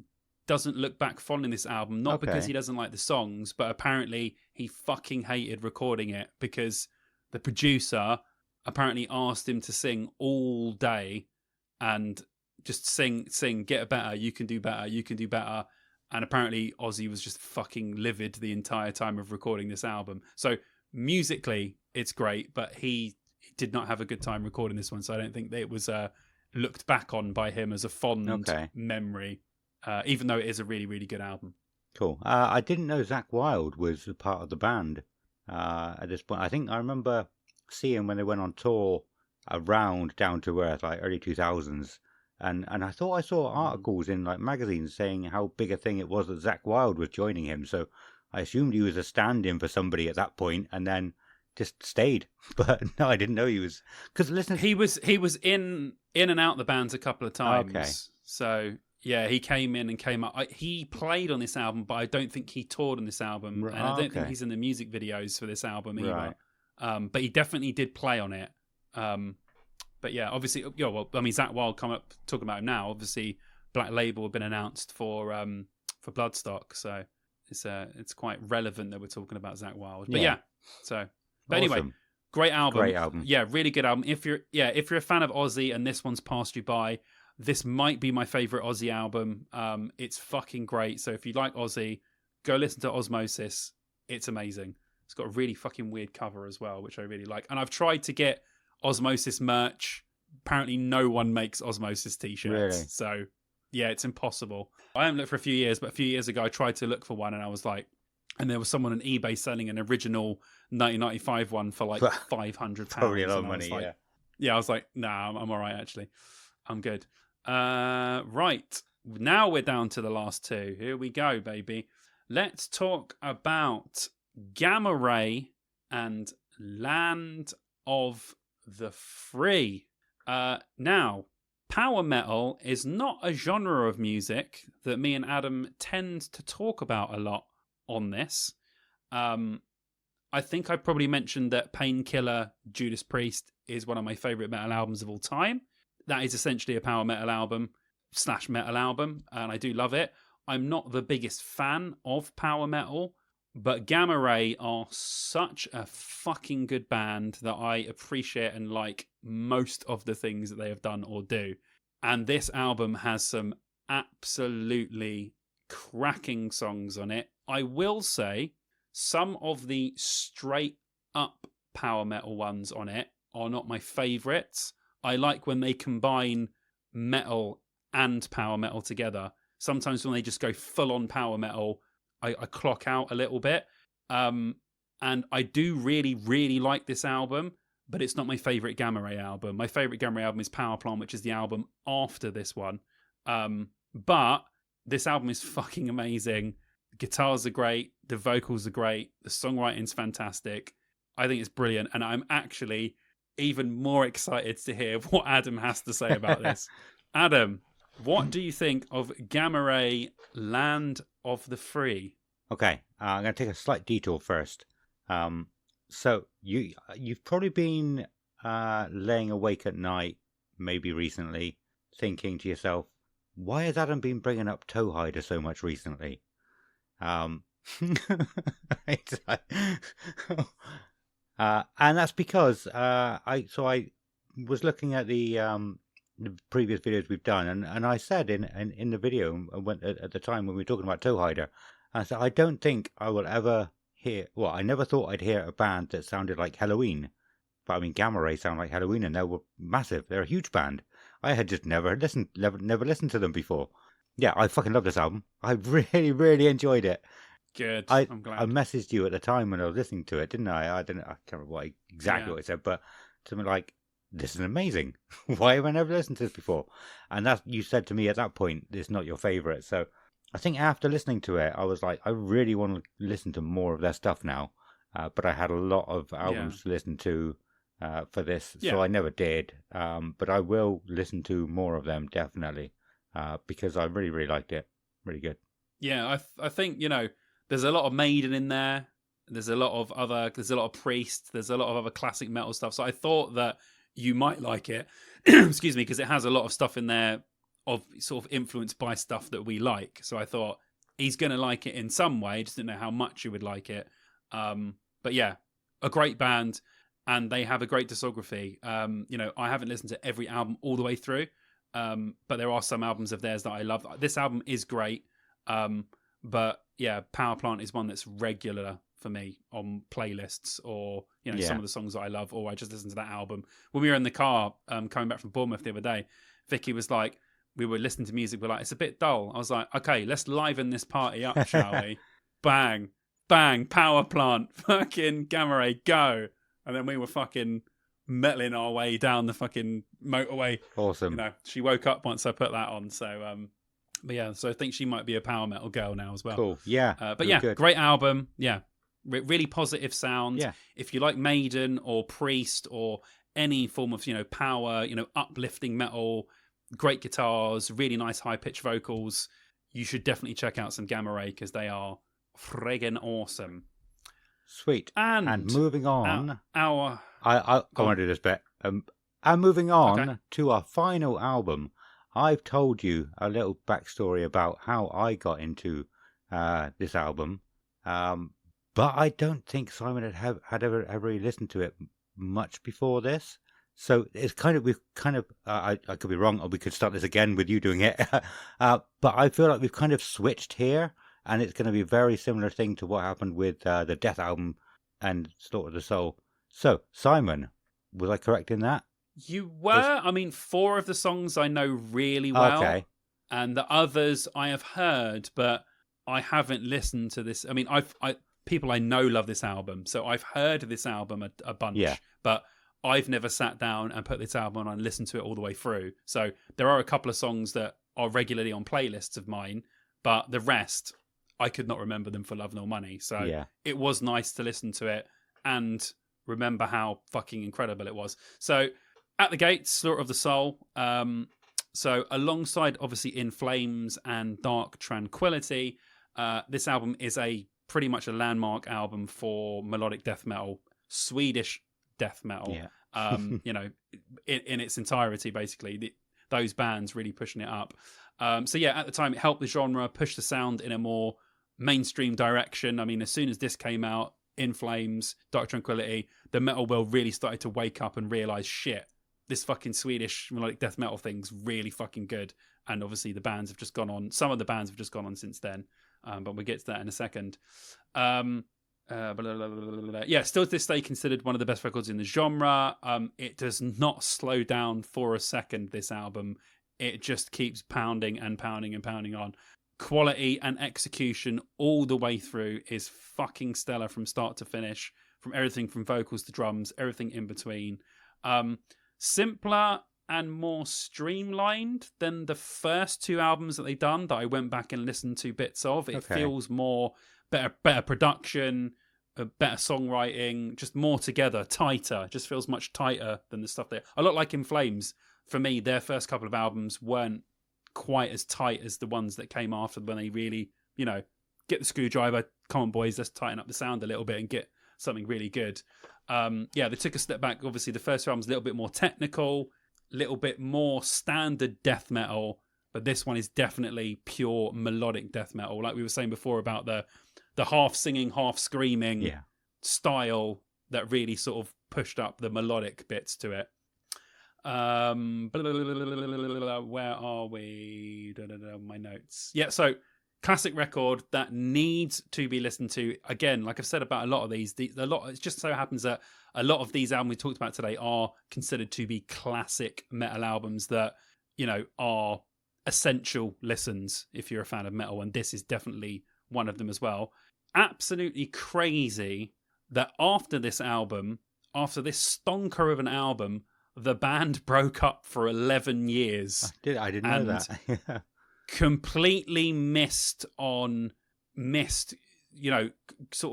doesn't look back fond in this album, not because he doesn't like the songs, but apparently he fucking hated recording it because the producer apparently asked him to sing all day and just sing, get better, you can do better. And apparently Ozzy was just fucking livid the entire time of recording this album. So musically, it's great, but he did not have a good time recording this one. So I don't think that it was looked back on by him as a fond memory, even though it is a really, really good album. Cool. I didn't know Zakk Wylde was a part of the band at this point. I think I remember seeing when they went on tour around Down to Earth, like early 2000s. And I thought I saw articles in like magazines saying how big a thing it was that Zakk Wylde was joining him. So I assumed he was a stand-in for somebody at that point, and then just stayed. But no, I didn't know he was. Because listen, he was in and out the bands a couple of times. Okay. So yeah, he came in and came up. He played on this album, but I don't think he toured on this album, and I don't think he's in the music videos for this album either. Right. But he definitely did play on it. But yeah, obviously, Zakk Wylde talking about him now. Obviously, Black Label have been announced for Bloodstock, so it's quite relevant that we're talking about Zakk Wylde. But Awesome. Anyway, great album. Great album. Yeah, really good album. If you're a fan of Ozzy and this one's passed you by, this might be my favorite Ozzy album. It's fucking great. So if you like Ozzy, go listen to Osmosis. It's amazing. It's got a really fucking weird cover as well, which I really like. And I've tried to get Osmosis merch. Apparently no one makes Osmosis t-shirts. Really? So yeah, it's impossible. I haven't looked for a few years, but a few years ago I tried to look for one and I was like, and there was someone on eBay selling an original 1995 one for like £500. Probably a lot of money, Yeah, I was like, nah, I'm all right, actually. I'm good. Right. Now we're down to the last two. Here we go, baby. Let's talk about Gamma Ray and Land of the Free. Now, power metal is not a genre of music that me and Adam tend to talk about a lot on this. I think I probably mentioned that Painkiller, Judas Priest is one of my favourite metal albums of all time. That is essentially a power metal album / metal album, and I do love it. I'm not the biggest fan of power metal, but Gamma Ray are such a fucking good band that I appreciate and like most of the things that they have done or do. And this album has some absolutely cracking songs on it. I will say some of the straight up power metal ones on it are not my favourites. I like when they combine metal and power metal together. Sometimes when they just go full on power metal, I clock out a little bit. And I do really, really like this album, but it's not my favourite Gamma Ray album. My favourite Gamma Ray album is Power Plant, which is the album after this one. But this album is fucking amazing. The guitars are great. The vocals are great. The songwriting's fantastic. I think it's brilliant. And I'm actually even more excited to hear what Adam has to say about this. Adam, what do you think of Gamma Ray Land of the Free? Okay, I'm going to take a slight detour first. So you've probably been laying awake at night, maybe recently, thinking to yourself, why has Adam been bringing up Toehider so much recently? And that's because I was looking at the previous videos we've done, and I said in the video at the time when we were talking about Toehider, I said I don't think I will ever hear. Well, I never thought I'd hear a band that sounded like Halloween, but I mean Gamma Ray sound like Halloween, and they were massive. They're a huge band. I had just never listened to them before. Yeah, I fucking love this album. I really, really enjoyed it. Good. I'm glad. I messaged you at the time when I was listening to it, didn't I? I can't remember exactly what I said, but something like, "This is amazing. Why have I never listened to this before?" And that you said to me at that point, "It's not your favorite." So I think after listening to it, I was like, I really want to listen to more of their stuff now. But I had a lot of albums to listen to for this, so I never did. But I will listen to more of them definitely because I really, really liked it. Really good. Yeah, I think there's a lot of Maiden in there. There's a lot of Priest. There's a lot of other classic metal stuff. So I thought that you might like it. Excuse me, because it has a lot of stuff in there of sort of influenced by stuff that we like. So I thought he's going to like it in some way. Just didn't know how much you would like it. But yeah, a great band, and they have a great discography. I haven't listened to every album all the way through, but there are some albums of theirs that I love. This album is great. But yeah, Power Plant is one that's regular for me on playlists, or some of the songs that I love, or I just listen to that album. When we were in the car coming back from Bournemouth the other day, Vicky was like, we were listening to music, we're like, it's a bit dull. I was like, okay, let's liven this party up, shall we? Bang, bang, Power Plant, fucking Gamma Ray, go. And then we were fucking metaling our way down the fucking motorway. Awesome. She woke up once I put that on, so but yeah, so I think she might be a power metal girl now as well. Cool. Yeah. But yeah, good. Great album. Yeah. Really positive sound. Yeah. If you like Maiden or Priest or any form of, power, uplifting metal, great guitars, really nice high-pitched vocals, you should definitely check out some Gamma Ray because they are friggin' awesome. Sweet. And moving on. I want to do this bit. And moving on to our final album. I've told you a little backstory about how I got into this album, but I don't think Simon had ever really listened to it much before this. So it's I could be wrong, or we could start this again with you doing it. But I feel like we've kind of switched here, and it's going to be a very similar thing to what happened with the Death album and Slaughter of the Soul. So, Simon, was I correct in that? You were. I mean, 4 of the songs I know really well. Okay. And the others I have heard, but I haven't listened to this. I mean, people I know love this album, so I've heard of this album a bunch. Yeah. But I've never sat down and put this album on and listened to it all the way through. So there are a couple of songs that are regularly on playlists of mine, but the rest, I could not remember them for love nor money. So It was nice to listen to it and remember how fucking incredible it was. So at the gates, Slaughter of the Soul. So alongside, obviously, In Flames and Dark Tranquility, this album is pretty much a landmark album for melodic death metal, Swedish death metal. Yeah. In its entirety, basically, those bands really pushing it up. At the time, it helped the genre push the sound in a more mainstream direction. I mean, as soon as this came out, In Flames, Dark Tranquility, the metal world really started to wake up and realize, shit, this fucking Swedish melodic death metal thing's really fucking good. And obviously the bands have just gone on. Some of the bands have just gone on since then. But we'll get to that in a second. Still to this day considered one of the best records in the genre. It does not slow down for a second, this album. It just keeps pounding and pounding and pounding on. Quality and execution all the way through is fucking stellar from start to finish. From everything from vocals to drums, everything in between. Simpler and more streamlined than the first 2 albums that they've done that I went back and listened to bits of. It feels more better production, better songwriting, just more together, tighter. It just feels much tighter than the stuff there. A lot like In Flames. For me, their first couple of albums weren't quite as tight as the ones that came after, when they really, get the screwdriver, come on boys, let's tighten up the sound a little bit and get something really good. They took a step back. Obviously, the first album's a little bit more technical, a little bit more standard death metal, but this one is definitely pure melodic death metal. Like we were saying before about the half singing, half screaming style that really sort of pushed up the melodic bits to it. Where are we? My notes. Yeah, so classic record that needs to be listened to. Again, like I've said about a lot of these, it just so happens that a lot of these albums we talked about today are considered to be classic metal albums that, are essential listens if you're a fan of metal, and this is definitely one of them as well. Absolutely crazy that after this stonker of an album, the band broke up for 11 years. I didn't know that. Completely missed, sort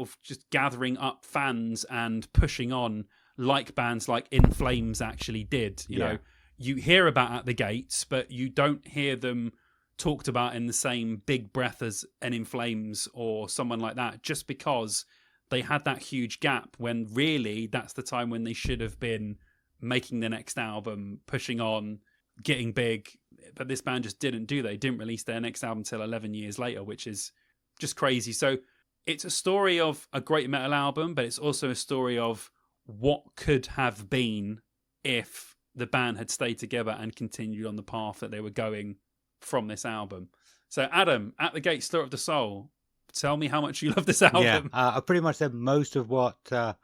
of just gathering up fans and pushing on like bands like In Flames actually did. You know, you hear about At the Gates, but you don't hear them talked about in the same big breath as an In Flames or someone like that, just because they had that huge gap when really that's the time when they should have been making the next album, pushing on, getting big. But this band just didn't do that. They didn't release their next album until 11 years later, which is just crazy. So it's a story of a great metal album, but it's also a story of what could have been if the band had stayed together and continued on the path that they were going from this album. So Adam, At the Gates, Slaughter of the Soul, tell me how much you love this album. Yeah, I pretty much said most of what I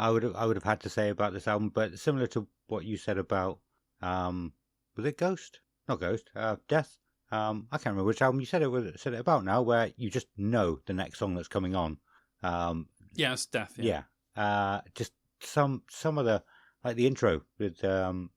would have had to say about this album, but similar to what you said about was it Ghost? Not Ghost, Death. I can't remember which album you said it about now, where you just know the next song that's coming on. Yeah, it's Death. Yeah. Just some of the, like the intro with the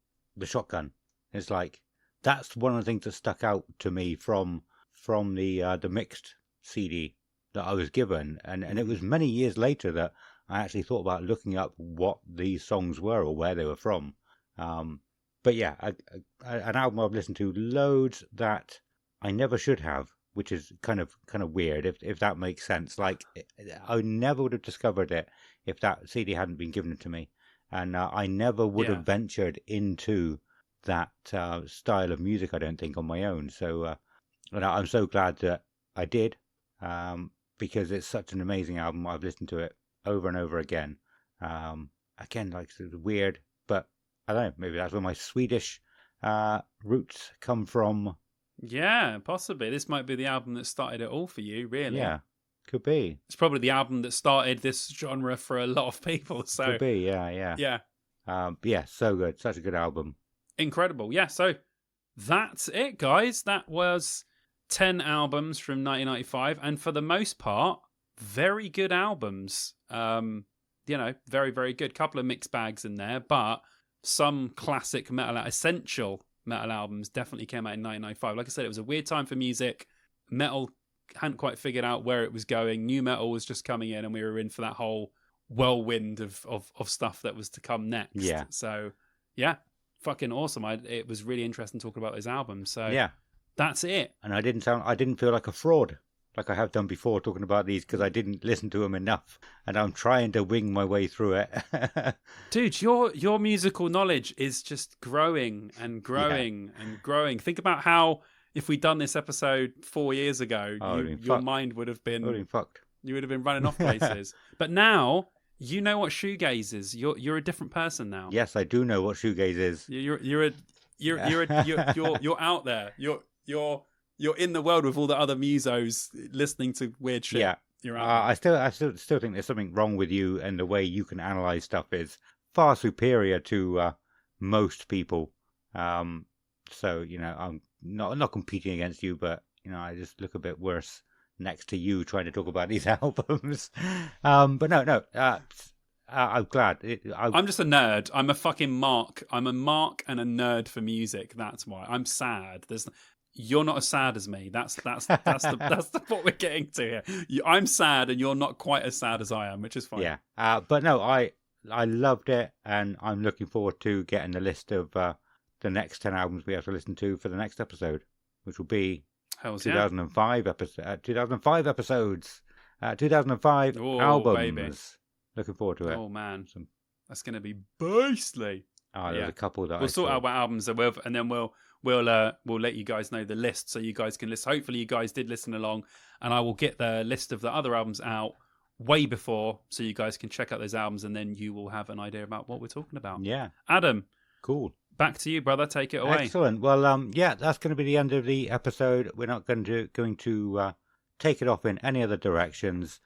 shotgun. It's like that's one of the things that stuck out to me from the mixed CD that I was given, and it was many years later that I actually thought about looking up what these songs were or where they were from. But yeah, an album I've listened to loads that I never should have, which is kind of weird if that makes sense. Like I never would have discovered it if that CD hadn't been given to me, and I never would have ventured into that style of music, I don't think, on my own. So and I'm so glad that I did. because it's such an amazing album. I've listened to it over and over again. Again, like it's weird, but I don't know, maybe that's where my Swedish roots come from. Yeah, possibly. This might be the album that started it all for you, really. Yeah, could be. It's probably the album that started this genre for a lot of people. So Could be, yeah. Yeah, so good. Such a good album. Incredible. Yeah, so that's it, guys. That was 10 albums from 1995, and for the most part, very good albums. Very, very good. Couple of mixed bags in there, but some classic metal, essential metal albums definitely came out in 1995. Like I said, it was a weird time for music. Metal hadn't quite figured out where it was going. New metal was just coming in, and we were in for that whole whirlwind of stuff that was to come next. Yeah. So, yeah, fucking awesome. It was really interesting talking about those albums. So, yeah, that's it. And I didn't feel like a fraud, like I have done before talking about these, because I didn't listen to them enough, and I'm trying to wing my way through it. Dude, your musical knowledge is just growing and growing and growing. Think about how if we'd done this episode 4 years ago, your mind would have been fucked. You would have been running off places. But now you know what shoegaze is. You're a different person now. Yes, I do know what shoegaze is. You're out there. You're in the world with all the other musos listening to weird shit. Yeah. You're out I still think there's something wrong with you, and the way you can analyze stuff is far superior to most people. So, I'm not competing against you, but, I just look a bit worse next to you trying to talk about these albums. But no, I'm glad. I'm just a nerd. I'm a fucking mark. I'm a mark and a nerd for music. That's why I'm sad. You're not as sad as me. That's what we're getting to here. I'm sad, and you're not quite as sad as I am, which is fine. Yeah. But no, I loved it, and I'm looking forward to getting the list of the next 10 albums we have to listen to for the next episode, which will be 2005 episodes, 2005 albums. Baby. Looking forward to it. Oh man, that's going to be beastly. There's a couple that we'll sort out what albums there with, and then we'll let you guys know the list so you guys can listen. Hopefully you guys did listen along, and I will get the list of the other albums out way before so you guys can check out those albums, and then you will have an idea about what we're talking about. Yeah. Adam. Cool. Back to you, brother. Take it away. Excellent. Well, that's going to be the end of the episode. We're not going to take it off in any other directions.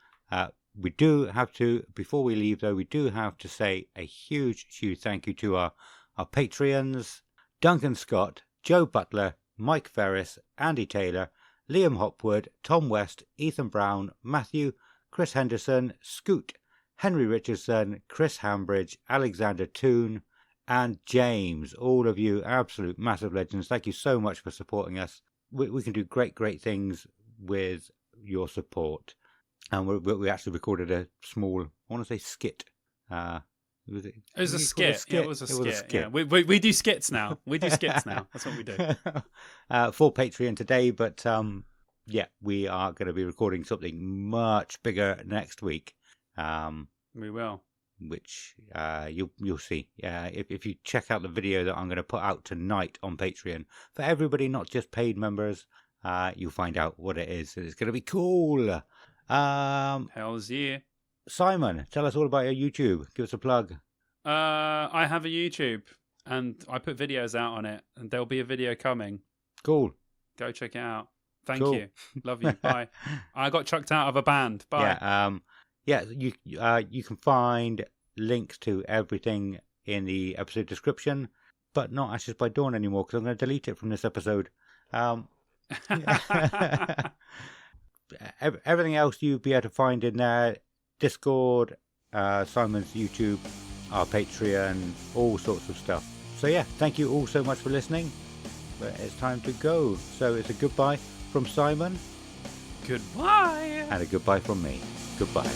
We do have to, before we leave though, we do have to say a huge thank you to our Patreons, Duncan Scott, Joe Butler, Mike Ferris, Andy Taylor, Liam Hopwood, Tom West, Ethan Brown, Matthew, Chris Henderson, Scoot, Henry Richardson, Chris Hambridge, Alexander Toon, and James. All of you absolute massive legends. Thank you so much for supporting us. We can do great things with your support. And we actually recorded a small, I want to say skit. It was a skit. It was a skit. Yeah. We do skits now. That's what we do. For Patreon today, but we are going to be recording something much bigger next week. We will. Which you'll see. If you check out the video that I'm going to put out tonight on Patreon for everybody, not just paid members, you'll find out what it is. It's going to be cool. Hell's yeah. Simon, tell us all about your YouTube. Give us a plug. I have a YouTube, and I put videos out on it, and there'll be a video coming. Cool. Go check it out. Thank you. Love you. Bye. I got chucked out of a band. Bye. You can find links to everything in the episode description, but not Ashes by Dawn anymore, because I'm going to delete it from this episode. Everything else you'll be able to find in there: Discord, Simon's YouTube, our Patreon, all sorts of stuff. So thank you all so much for listening. But it's time to go. So it's a goodbye from Simon. Goodbye. And a goodbye from me. Goodbye.